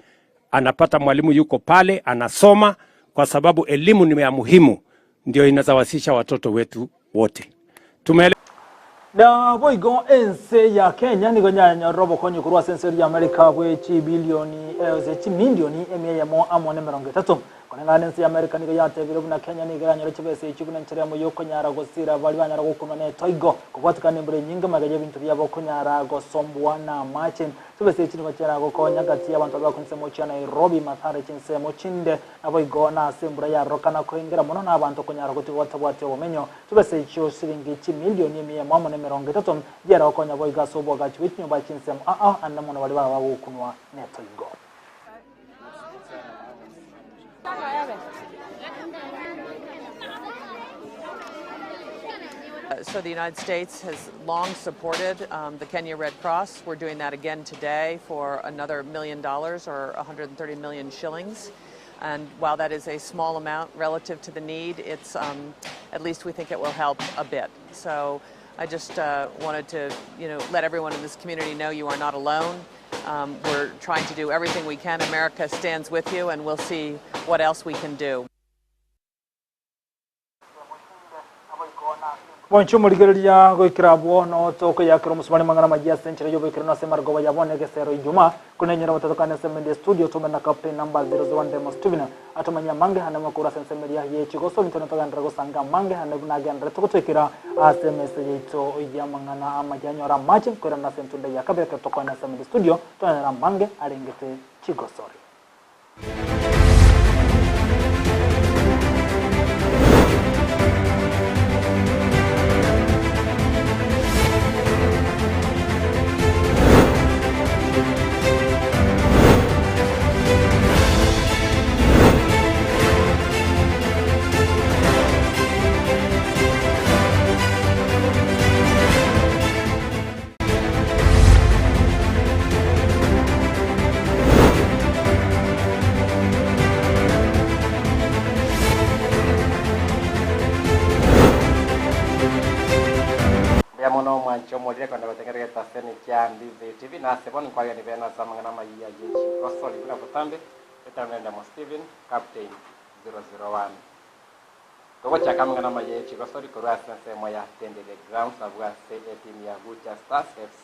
[SPEAKER 16] anapata mwalimu yuko pale anasoma, kwa sababu elimu ni ya muhimu, ndio inazawasisha watoto wetu wote.
[SPEAKER 4] Na boigo ense ya Kenya nigo nyanya robo konyo kurwa sensori ya Amerika bwe chi bilioni chi milioni emeyemo amone 30 konengana ense ya Amerika nigo yatebire buna Kenya nigo nyaro chibese chibuna nchere mu yoko nyara gosira bali banyara gukuma ne toigo kubatukana imbere nyinga magaje bintu byabo kunyara gosombwa na machen tubese chini bachara gokonya gati y'abantu bakunse mu cyana Nairobi mathare chinse mu chinde aboigo na sembura ya rokana ko ingera muno na abantu kunyara goti watabwate omenyo tubese cyo siringi chi milioni emeyemo amone 30 yera okonya boiga sobo gachi witnyo ba chinse andamono bali baba bukunwa ne toigo.
[SPEAKER 10] So the United States has long supported the Kenya Red Cross. We're doing that again today for another $1 million or 130 million shillings. And while that is a small amount relative to the need, it's at least we think it will help a bit. So I just wanted to, let everyone in this community know you are not alone. We're trying to do everything we can. America stands with you, and we'll see what else we can do.
[SPEAKER 4] Boncho murigeria goikira bono toko yakiro musumani mangana majia senchera yobo ikirona semargo bayabone gesero ijuma kunenyera batokana semende studio tumena captain number 001 demos tubina atomanya mange hana makura sensemeria yechi goso mitono togandra gosanga mange hana bunagandra tokotekira SMS yito yamangana amajanyora mache kora na sentunda yakabe tokana semende studio tonera mange alengete chigosori.
[SPEAKER 13] Mono mancho modire kwenda kutengereza taseni kia ndizi TV na seboni kwa yani bena samangana mayiya jechi rosoli kuna kutambe etamenda mo Steven captain 001 Togo chaka mangana mayechi rosoli kurwa sense moya tendele grounds abwa se team ya Bucha Stars FC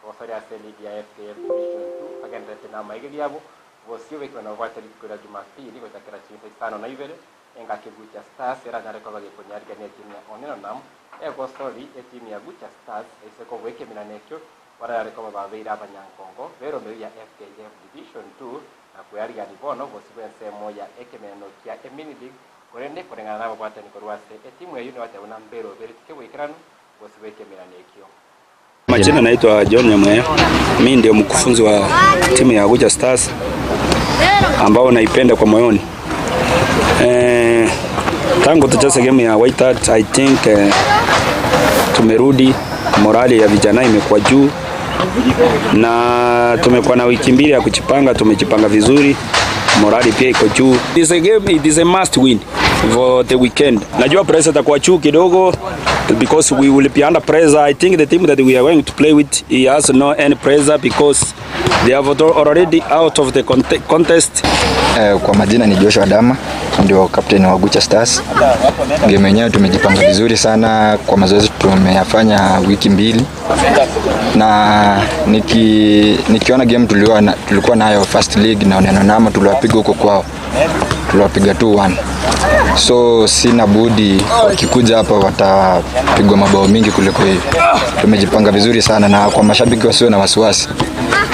[SPEAKER 13] rosoli ase league ya FKF division 2 agenda tena maigeli yabo wosiwe kwa na wateli kwa Jumapili kwa takira chinse sana na ivere enga Bucha Stars era nare kwa kunyari gane timu ya oneno nam ego story timu ya Bucha Stars iseko weke minanekyo warare kwa babeira abanyankongo vero ndo ya FKF division 2 na kuyari gani bono wosiwe se moya ekemeno kia Emini League kurende kurengana nabo bwatani korwase etimu ya yote wana mbero beritike wikirano bosibeke miranekyo.
[SPEAKER 1] Majina naitwa John Nyamweya. Mimi ndio mkufunzi wa timu ya Aguja Stars ambao naipenda kwa moyoni. Tangu tucheze game ya White Hart, I think tumerudi, morali ya vijana imekuwa juu na tumekuwa na wiki mbili ya kujipanga, tumejipanga vizuri, morali pia iko juu. It is a must win for the weekend. Najua pressure itakuwa juu kidogo because we will be under pressure. I think the team that we are going to play with, he has no any pressure because they have already out of the contest.
[SPEAKER 12] Kwa majina ni Joshua Dama, ndio captain wa Aguja Stars. Game yenyewe tumejipanga vizuri sana, kwa mazoezi tumeyafanya wiki mbili. Na nikiona game tulikuwa nayo first league na Onenonama tuliwapiga huko kwao. Tuliwapiga 2-1. So sina budi wakikuja hapa watapigwa mabao mingi kuliko hivi. Tumejipanga vizuri sana na kwa mashabiki wasio na wasiwasi.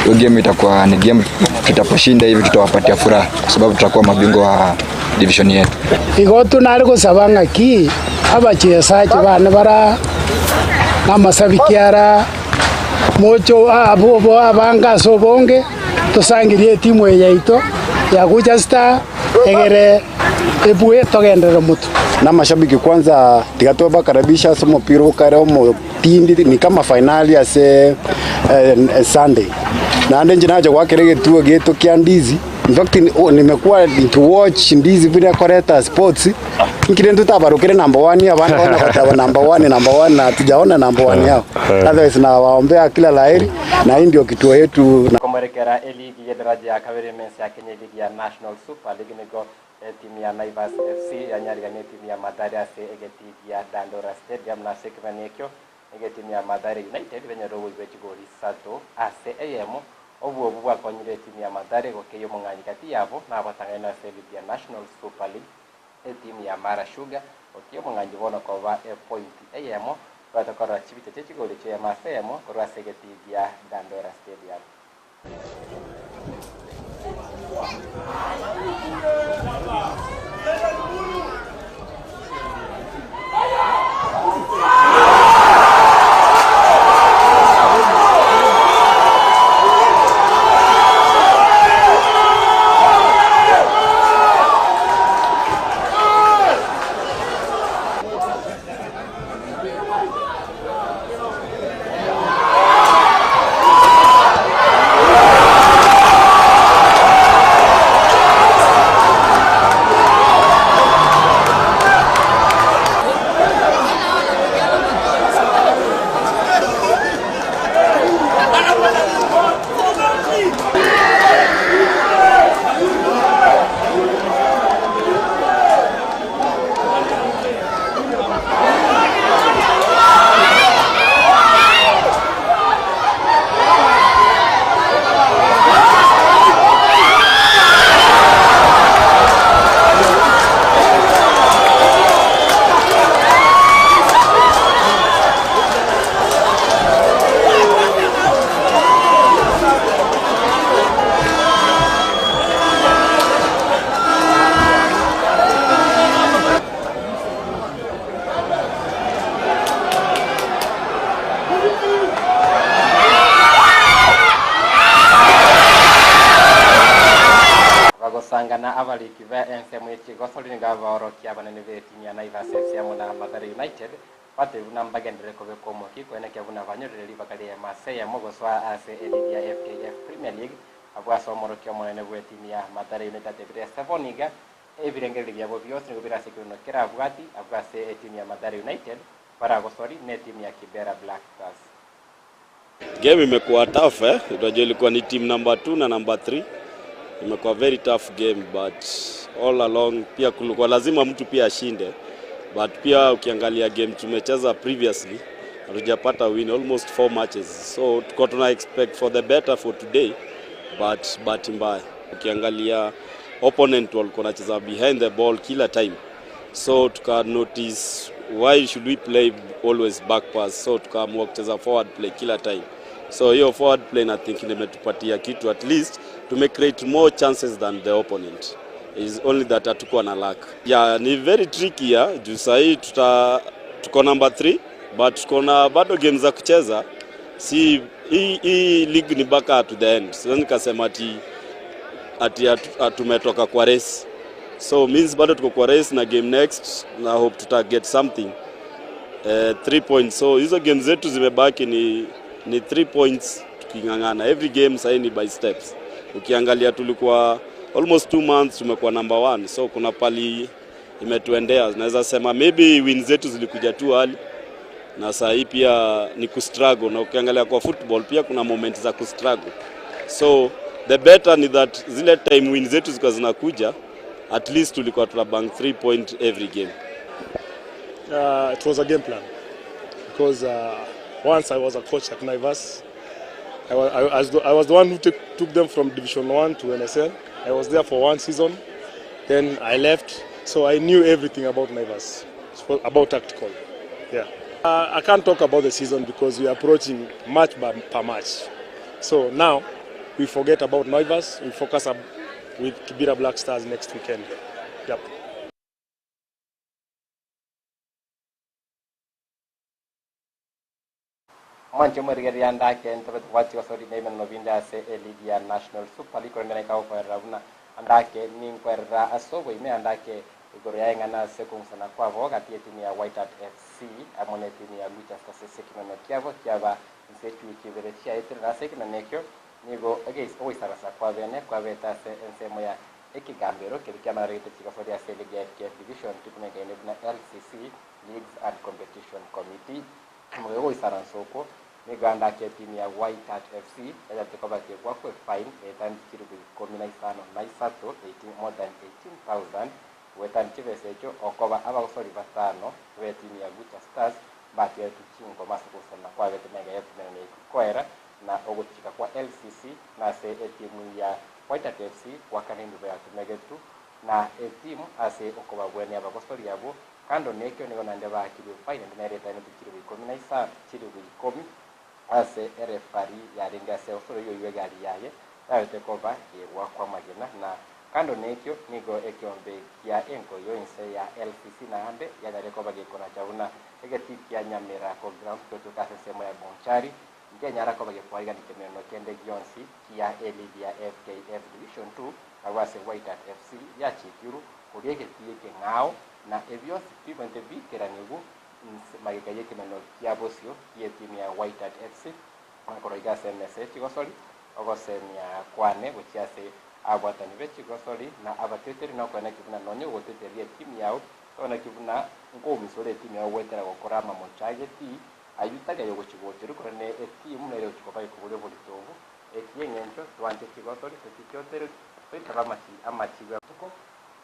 [SPEAKER 12] Hiyo game itakuwa ni game tutaposhinda hivi tutawapatia furaha kwa sababu tutakuwa mabingwa wa division yetu.
[SPEAKER 14] Igotu nari gusabanga ki abachezaji bane bara n'amasabikiara mocho abo abanga sobonge tusangirie timu yaito ya Aguja Stars egere ebue togendera mutu
[SPEAKER 15] na mashabiki kwanza tigatoba karabisha somo piro kare mo tindi ni kama finali ya Sunday na ande njinaje kwa kerege tuo geto kia ndizi. In fact nimekuwa to watch ndizi vile koreta sports nkire tutabarukire number 1 abana wana kataba number 1 na tujaona number 1 yao. Otherwise na waombea kila laheri na hii ndio kituo yetu.
[SPEAKER 13] Komarekera ligi ya daraja ya Kawere Men's ya Kenya Ligi ya National Super League niko timu ya Naivas FC ya Nyarigania timu ya Mathare ase egeti ya Dandora Stadium na sekivanekyo egeti timu ya Mathare United venye robo ibechigoli sato ase ayemo obu bwa konyire timu ya Mathare gokeyo mung'anyi kati yabo na abatangana ase Ligi ya National Super League timu ya Mara Sugar okiyo mung'anyi bona kwa point ayemo batakora chibite chechigoli che masemo kwa ase egeti ya Dandora Stadium. sangana avali kiva ensemu chigosoli ngava orokia banene timu ya Naivas FC na Mathare United pate una mbagendere ko bekomo kikwene kya buna banyorere bakali ya Marseille mogoswa ase ligi ya FKF Premier League abwa somoro kya monene bwe timu ya Mathare United de Savoniga ebirengere byabo byose ngo birasikiruno kera abwati abwa se timu ya Mathare United para gosori ne timu ya Kibera Black Stars.
[SPEAKER 17] Game imekuwa tough unajua ilikuwa ni team number 2 na number 3. Imekuwa very tough game but all along pia kulikuwa lazima mtu pia ashinde, but pia ukiangalia game tumecheza previously hatujapata win almost 4 matches, so tuko tuna expect for the better for today, but mbaya ukiangalia opponent walikuwa wanacheza behind the ball kila time, so tuka notice why should we play always back pass, so tukaamua kucheza forward play kila time. So hiyo forward play I think imetupatia kitu, at least to make create more chances than the opponent. is only that hatukuwa na luck. Yeah, ni very tricky ya juu sahii tuko number 3 but tuko na bado games za kucheza. Si hii league ni baka to the end. Siwezi nikasema ati tumetoka kwa race. So means bado tuko kwa race na game next na hope tuta get something. 3 points. So hizo games zetu zimebaki ni 3 points tukingangana. Every game sasa ni by steps. Ukiangalia tulikuwa almost 2 months tumekuwa number 1. So kuna pali imetuendea. Naweza sema maybe wins zetu zilikuja tu early. Na sasa hii pia ni kustruggle, na ukiangalia kwa football pia kuna moment za kustruggle. So the better ni that zile time wins zetu zikawa zinakuja, at least tulikuwa tunabank 3 point every game.
[SPEAKER 2] It was a game plan because once I was a coach at Naivas. I was the one who took them from Division 1 to NSL. I was there for 1 season, then I left, so I knew everything about Naivas, about tactical. Yeah. I can't talk about the season because we are approaching match per match. So now we forget about Naivas, we focus with Kibera Black Stars next weekend. Yep.
[SPEAKER 13] Mwancho mwerigeri andake ntobe twati wasori neme novinda ase Elidia National Super League ngene ka oferravuna andake ninkwerra asobo ime andake igoro ya ngana sekungsana kwavo kati timu ya White Hat FC amone timu ya Lucha Stars sekimeno kyavo kyaba nsetu kibere kya etre na sekina nekyo nigo against oisarasa kwavene kwaveta se ensemo ya ekigambero kilikyama rete chikafori ya League FKF Division tukumeka ine na LCC Leagues and Competition Committee mwego isaransoko Miganda ke timu ya White Hat FC ya tukoba ke kwa fine etan kirugo 15 na isato 18 more than 18,000 wetan chivesecho okoba aba kusori batano we timu ya Lucha Stars baki ya tuchingo masoko sana kwa wetu mega yetu mene kwera na ogochika kwa LCC na se timu ya White Hat FC wakanendo ya tumegetu na timu ase okoba bwene aba kusori yabo kando nekyo nigo nande ba kibu fine ndireta ni kirugo 15 kirugo 10 ase refari ya ringa se osoro yo yegari yaye ayete koba ye wakwa magena na kando nekyo nigo ekyombe ya enko yo inse ya LCC na ande ya dare koba ge kona chauna egeti ya nyamera ko ground to kase semo ya Bonchari nge nyara koba ge kwaiga nikemeno kende gionsi ya Elidia FKF Division 2 awase White Hat FC ya chikiru ogege tieke ngao na ebios pibente bikeranigu magika yeke meno ya bosio ye timu ya White Hat FC akoro igase message gosoli ogosemia kwane buchiase abwatani bechi gosoli na abateteri no kwana kibuna nonyo goteteria timu yao ona kibuna ngomi sore timu yao wetera gokora mamonchaje ti ayutaga yo gochigocheru korane timu nero chikoba ikubule bolitovu ekiyengencho twante kigosoli tekikyotere petara amachi tuko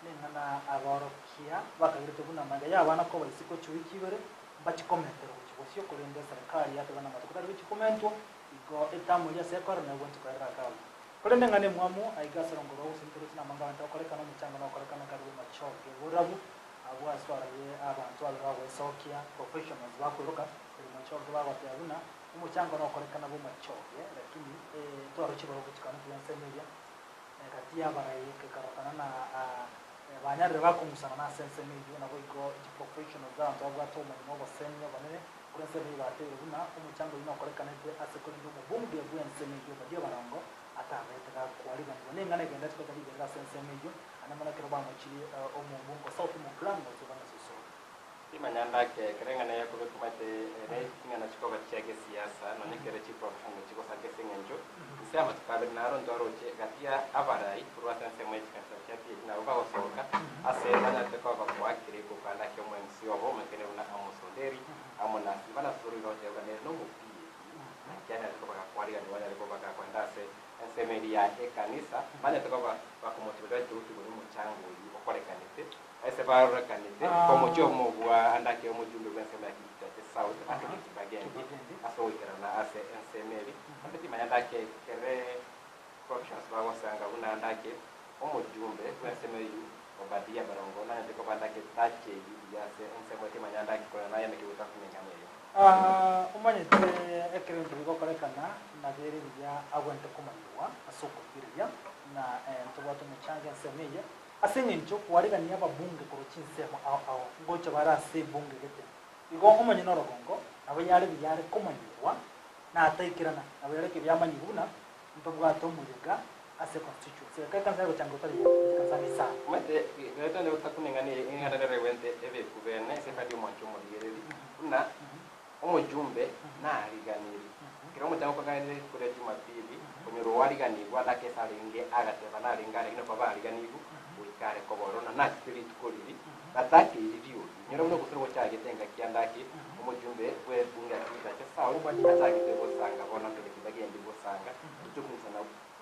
[SPEAKER 4] nengana aborokia bakagirite buna manga yabana ko baisiko chuikibere bachikomentero kuchibosio kulende serikali yato bana matukari bichikomento igo etamu ya sekora na wonti kwa rakala kulende ngane mwamu aigasero ngoro usinturu na manga banta koleka no muchanga no koleka na kadu machoke burabu abo aswara ye abantu alrawe sokia professionals bakuruka machoke baba yabuna umuchanga no koleka na bo machoke lakini twaro chibaro kuchikana tuyansemeria kati ya baraye kekarokana na banyarire bakumusana na sense medio nabo igo professional zanto abwato mu ngo senyo banene kurense bi batero buna umuchango ino korekana ite asekuri ndo mubumbi ya bwense medio badio barango atabetega kwali bantu nengane genda tiko tali genda sense medio anamana kero ba mochiri omubungo sauti mu plan no tubana soso
[SPEAKER 13] imanyanda ke kerengana yako bekumate re ngana chikoba chake siasa no nekere chi professional chiko sake sengenjo sema tukabe naro ndoro che gatia abarai kurwasa sema ichi kanisa chati na uba osoka ase bana teko kwa kwakire ko kana kyo MC obo makene una amosoderi amona bana suri rote bana no mupi kana teko kwa kwari ani wale ko baka kwenda ase semeli ya kanisa bana teko kwa kumotivate tu mu chango okole kanite ese baro kanite komo chomo bwa andake omujumbe bensema kitete south atiki bagendi aso wikera na ase semeli ati mayandake kere professionals bawo sanga una andake omujumbe bwensemeli obadia barongo na ndiko bandake tache ya ensemo ti mayandake kola naye nekibuta kumenya mweyo
[SPEAKER 4] umanyete ekere ndiko kolekana na bere bya agwente kumanywa asoko kirya na tubatu muchanga semeya asengencho kwaregania ababunge korochinse ao ngocha barase bunge gete igo omanya norogongo abo yare biyare komanyirwa na ataikirana abo yare kibyamanyiruna ntobwato muriga ase constituency kanza gochanga utari kanza misa
[SPEAKER 13] mate ngata ne utakunengani ingana dere wente ebe kubene se fadi mwancho murigereri una omujumbe na ariganiri kiro mutango kangane kure Jumapili kunyoro wariganirwa dake saringe agateba na ringare kino kwa bariganigu uikare koborona na spirit koliri atake iridio nyoro no kusoro cyage tenga kyandaki umujumbe we bunga kita sawo atake tebo sanga bona tele kibagende bosanga tukumisa na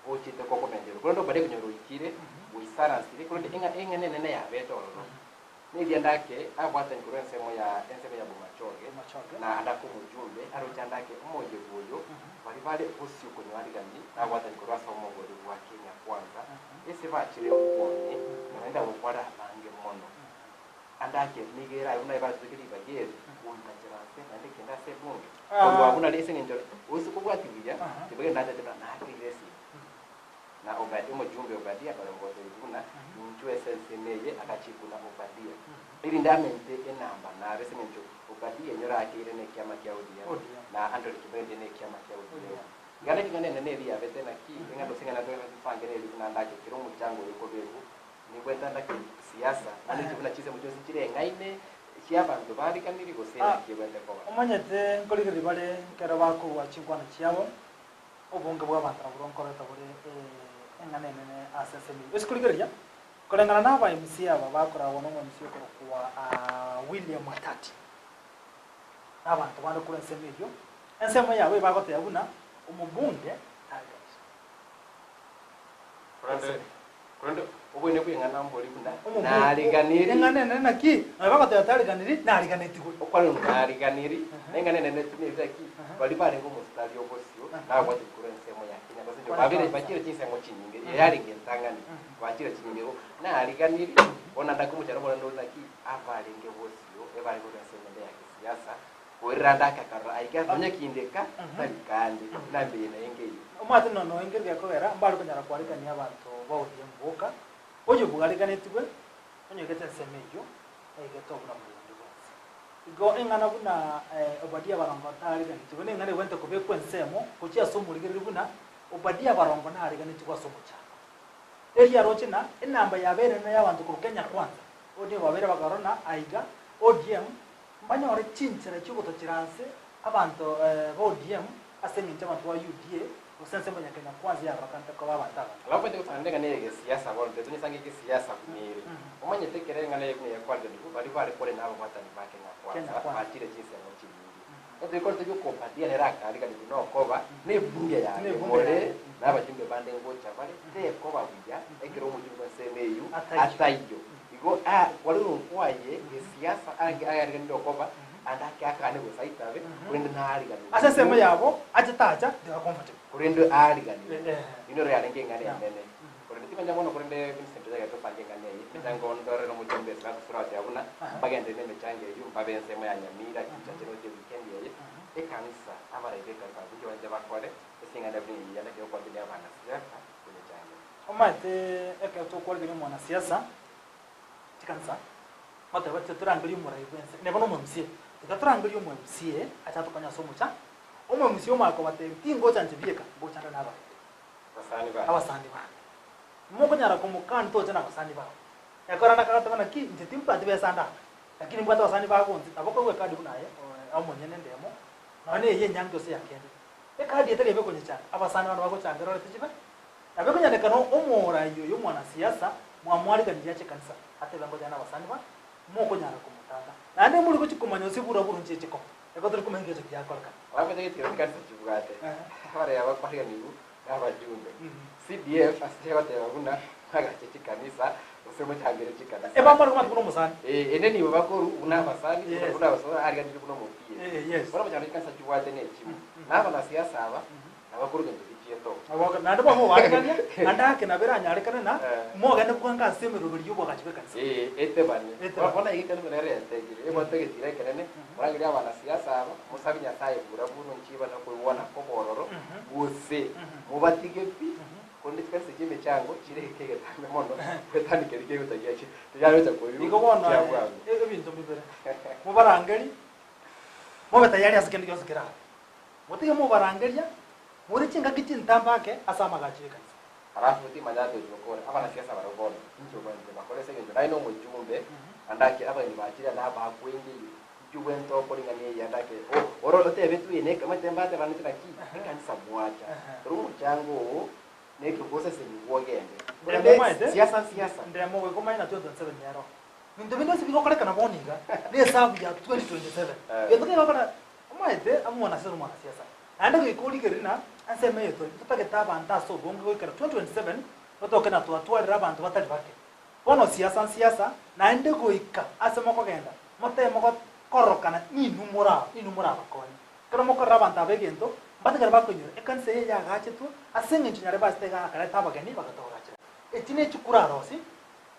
[SPEAKER 13] ochite koko mendero kundo bade kunyoro ikire uisara sire kundo enga nene ya beto no ni ndake abwata nkurense mo ya ensebe ya bumachoge na andako mujumbe aro cyandake umoje boyo bari bale usi uko nyaligani abwata nkurasa umogoro wa Kenya kwanza ese bachire ubonye naenda gukora bange mono andake nigera una ibazikiri bagere untacherase ande kenda se bunge kondo abuna lese njo usi kubwati bija tibage ndaje na hatiresi na obadi umujumbe obadi akalongoza ibuna nchwe sense neye akachikuna obadi ili ndamente enamba na rese njo obadi enyora akire ne kyama kya odia na andole kibende ne kyama kya odia ngane kingane ne ne ya vete na ki ngado singa na dola fangere ili kuna ndake kiro muchango yuko bevu ni kwenda ndake siasa andi tubuna chize mujosi chire ngaine cyaba ndo bari kaniri gosera kibende ko
[SPEAKER 4] omanyete nkoligiri bare kera bako wachingwana cyabo obunge bw'abantu buronkoreta buri engane nene asesemi esikuligeria kolengana naba MC aba bakora wono MC kwa William Matati abantu bano kula nsemo ensemo yawe bagote yabuna umubunge target
[SPEAKER 13] kurando ubone kwingana mboli bunda nariganiri
[SPEAKER 4] engane nene naki bagote yatariganiri nariganeti go
[SPEAKER 13] okwalo nariganiri engane nene tunezaki bali bare ngo mustari obosio na kwati kula nsemo ya Kenya basi jo babire bakire chinsengo chinyinge yari ngentangani bakire chinyinge nariganiri ona ndakumuchara bona ndo naki abalenge bosio ebali ngo nsemo ya kisiasa Wiranda kakara aiga tonya kindeka tarikandi nambe na engeri
[SPEAKER 4] omate no engeri yakogera mbaru kanyara kwarika ni abantu bawuye mboka oyo bugarikane tibwe onyo gete semejo aigeto buna mundi bose igo engana buna obadia barongo tarika ni tibwe ngane wente ko bekwe nsemo kuchia somo ligeri buna obadia barongo na arika ni tibwa somo cha eri arochina enamba yabere na yabantu ku Kenya kwanza odi babere bagarona aiga ODM banyore chinchera chuko tochiranse abantu ODM aseminja abantu wa UDA usense manya Kenya kwanza ya bakanta ko babantaba
[SPEAKER 13] alapo ndiko tandega nege siasa bonde tunyisange ke siasa kumiri umanye tekere ngale ku ya kwanza ndiko bali bali kole nabo batani ba Kenya kwanza batire chise ngo chini ndo iko tyo ko padia ne raka ali kali no koba ne bunge ya mole naba jumbe bande ngocha bali te koba buja ekero mujumbe semeyu ataiyo igo wali kwaye ke siasa ari ndo koba andake akane gosaitabe kwende nari gani
[SPEAKER 4] asesemo yabo atataja de comfortable
[SPEAKER 13] kurendo ari gani ino re arenge ngane amene kurendo timanja ngono kurende Vincent ya to pange ngane mitango ndore no mujombe sa surati abuna bagende ne mechange yu babense mo ya nyamira kichache no weekend ye ekanisa abare de kanisa buje banje bakore esinga ndabini yana ke kwa bili abana siasa kwenye change
[SPEAKER 4] omate eketo kwa bili mwana siasa tikansa mata bate turangiri mu raibense ne bono mumsie turangiri mu mumsie acha tukanya somo cha omo mumsie mako bate tingo chanje bieka bo chanda naba abasani ba moko nyara ko mukanto chana abasani ba yakora nakata bana ki nje timpa tibe sanda lakini mbata abasani ba ko aboko we kadi kunaye amonye ndemo nane ye nyango se yakende e kadi etelebe ko nyicha abasani bana bako changa rore tijiba abeko nyane kano omora yo mwana siasa mwamwali kanije kanisa ate bango jana abasani ba moko nyara kumutanga nande muri ko chikumanya sibura burunje chiko eko turi kumenge cyo yakora
[SPEAKER 13] waba tegeti kanisa chibugate bare aba kwariga nibu abajumbe CDF asiyabate babuna agace kanisa usemo cyangere chikanisa
[SPEAKER 4] eba mara kuma kuno musani
[SPEAKER 13] ene ni babakuru una basani una basora ari gandi kuno mupie
[SPEAKER 4] yes
[SPEAKER 13] bara cyangere kanisa chibugate ne chimu naba na siasa aba abakuru gendo kichieto
[SPEAKER 4] aboga nande bamo warikanya andake nabera nyarekana na moga ne kwanga semero buri yubo gachibe kanisa
[SPEAKER 13] ete bani bona yikana mere tegire ebo tegeti rekerene barangira abana siasa aba musabinya saye kura buno nchiba no kubona ko bororo bose mubatige pi kundi kanisa kime chango chire kege tambe mono kwetani kerike utagia chi tiyaro cha koyu
[SPEAKER 4] iko bona ego bintu bibere mubarangeri mobe tayari asikendi yosikira mutige mubarangeria muri chinga kichintambake asama gachika
[SPEAKER 13] alafu ti majato jokora abana siasa barobona njo banje bakore sege njo naino mujumbe andake aba ni bachira na ba kwingi juwento polingani yandake oro lote betu ine kama tembate banitira ki kanisa mwacha rumu chango neki kose simuogende siasa
[SPEAKER 4] ndemo we koma ina 2007 yaro ndo bino sibiko kale kana moninga ne sabu ya 2027 yendo ke bakana maite amuna sero mwana siasa anda ke koli kerina anseme yeto tutake taba anta so bongo ke 2027 otoke na twatwalira abantu batali bake bono siasa na ende goika asema ko genda mote mo korokana inumura bakoni kero mo korra abantu abegento bategera bakonyo ekanse ye yagache tu asenge nchinyare bastega kare taba gani bagatogache etine chukura rosi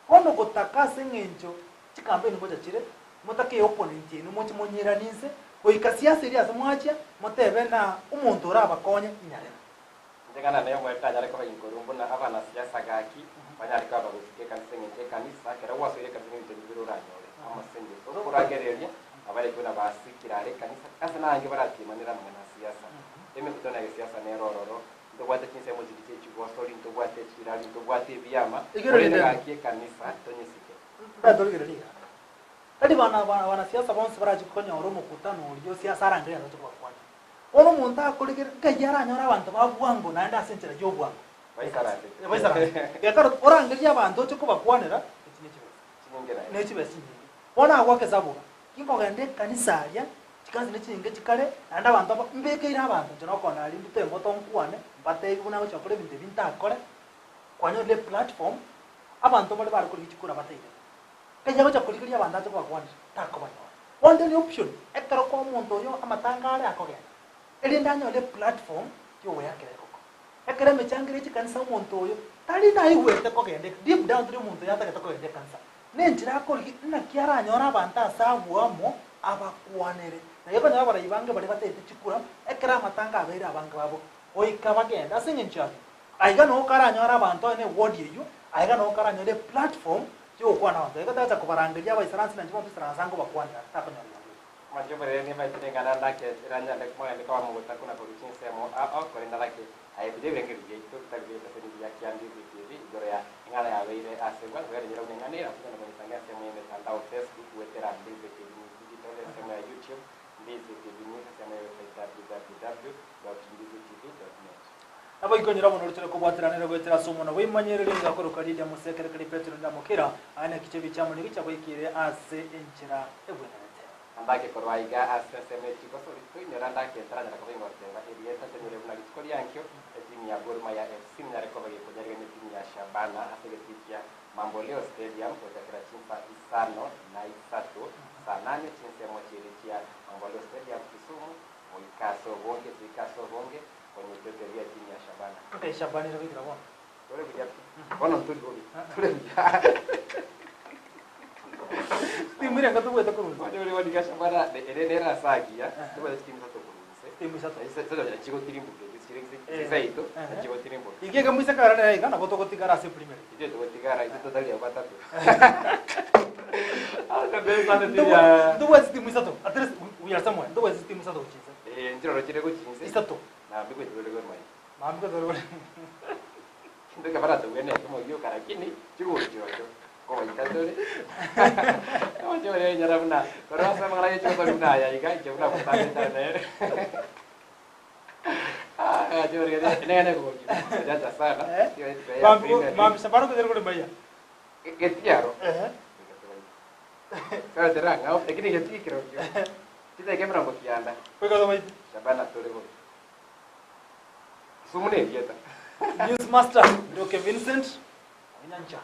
[SPEAKER 4] kono gotaka sengencho chikambe ni boja chire motake opponent ni mochi monyiranise goika siasa iri asamwachia motebe na umuntu urabakonye nyare
[SPEAKER 13] ndegana nayo mweta nyare ko ingorumbu na abana siasa gaki banyari ka bagufike kanise ngenje kanisa kera wasore kanise ngenje biruranyore amasenge so kuragereria abari kuna basikirare kanisa kasa nange baratimanira mu na siasa eme kutona ya siasa ne rororo ndo gwate kinse mo zidite chigo story ndo gwate chirali ndo gwate biyama ndo gakie kanisa tonyesike
[SPEAKER 4] ndadori gereliga tadi bana siasa bonse baraje konya oromo kutano uriyo siasa arangire no tukwa kwanya ono muntu akoligera kayara nyora abantu babwango naenda asenchera jo bwango baisarate yakaro orangire abantu cyo kubakwanira nechibesi bona agwake zabuga kingogende kanisa aria chikazi nechinge chikare anda abantu mbeke ira abantu jono kona ali mutembo tonkwane bate kuna ucha kore binte binta akore kwanyo le platform abantu bali bari kuri chikura bate kaya ucha kuri kuri abantu acho kwanje tako banyo one the option ekaro ko muntu yo amatangare akogenda eli ndanyo le platform yo yakere koko ekere mechangire chikanisa muntu yo tali na iwete kogende deep down tuli muntu yata kogende kanisa nenjira kuri na kiara nyora abantu asabuamo abakwanere nayo bana barayibange bari batete chikura ekera matanga abera abange babo oika bagenda singinchabi aiga no karanyora abantu ene word yeyo aiga no karanyore platform cyo kwana abantu aiga tacha kubarangiria abaisiransi nanjye mubisira zango bakwanira tapanyari
[SPEAKER 13] majobere ni baitenga ndake iranya ndake mwana ndikawa mugota kuna kuruchinse mo kore ndake ayibide birengeriye cyo tutagiye taseni ya kyandi bibi dore ya ngala ya beire asengwa bere nyira unenganira kuna kunisanga semu yene tandao Facebook wetera ndibe digital semu ya YouTube ndize tibini semu ya www.ndizitv.net
[SPEAKER 4] abo ikonyera bono rutire ko bwateranira gwetera somo na wimanyerere ngakoro kalija musekere kali Petro ndamukira ane kichebi cyamo ni cyabo ikire ase enchira ebwena
[SPEAKER 13] andake korwaiga aseseme chiko so ritonyera ndake taranya ko bingortera irieta tenere buna gikori yankyo timu ya Gor Mahia FC nyare ko bage kujariga ni timu ya Shabana asege timu Mamboleo Stadium kwa kira chimpa isano na isato saa 8 chinse mochirikia Mamboleo Stadium Kisumu oikaso bonge kwenye teteria timu ya Shabana
[SPEAKER 4] okay Shabana ile bidra bona
[SPEAKER 13] tole bidra bona tole
[SPEAKER 4] timu ile ngatu bweta kuruza
[SPEAKER 13] tole wadi ka Shabana era sagia tole timu sato kuruza
[SPEAKER 4] timu sato
[SPEAKER 13] sasa ya chigo tirimbu zaito chigo tirimbu
[SPEAKER 4] igega mwisa karana ega na boto kotigara se primero
[SPEAKER 13] ije to kotigara ije to dali abatatu
[SPEAKER 4] ndo wezi timu sato atres uyar samwe ndo wezi timu sato chinsa
[SPEAKER 13] ndiro chire ko chinsa
[SPEAKER 4] isato
[SPEAKER 13] na biko tole Gor Mahia
[SPEAKER 4] mamko dole
[SPEAKER 13] ndo kabara to wene kama hiyo karakini chigo chigo ko ikatore kama jore nyara buna kora sama ngala chigo to buna ya iga chigo na kutane tane jore ne ko jaja sana
[SPEAKER 4] mam sabaro ko dero baya
[SPEAKER 13] getiaro kaya teranga lakini geti kiro kita kamera mkianda
[SPEAKER 4] kwa kama hivi
[SPEAKER 13] Shabana tole ko sumune dieta
[SPEAKER 4] news master ndio Vincent Nyancha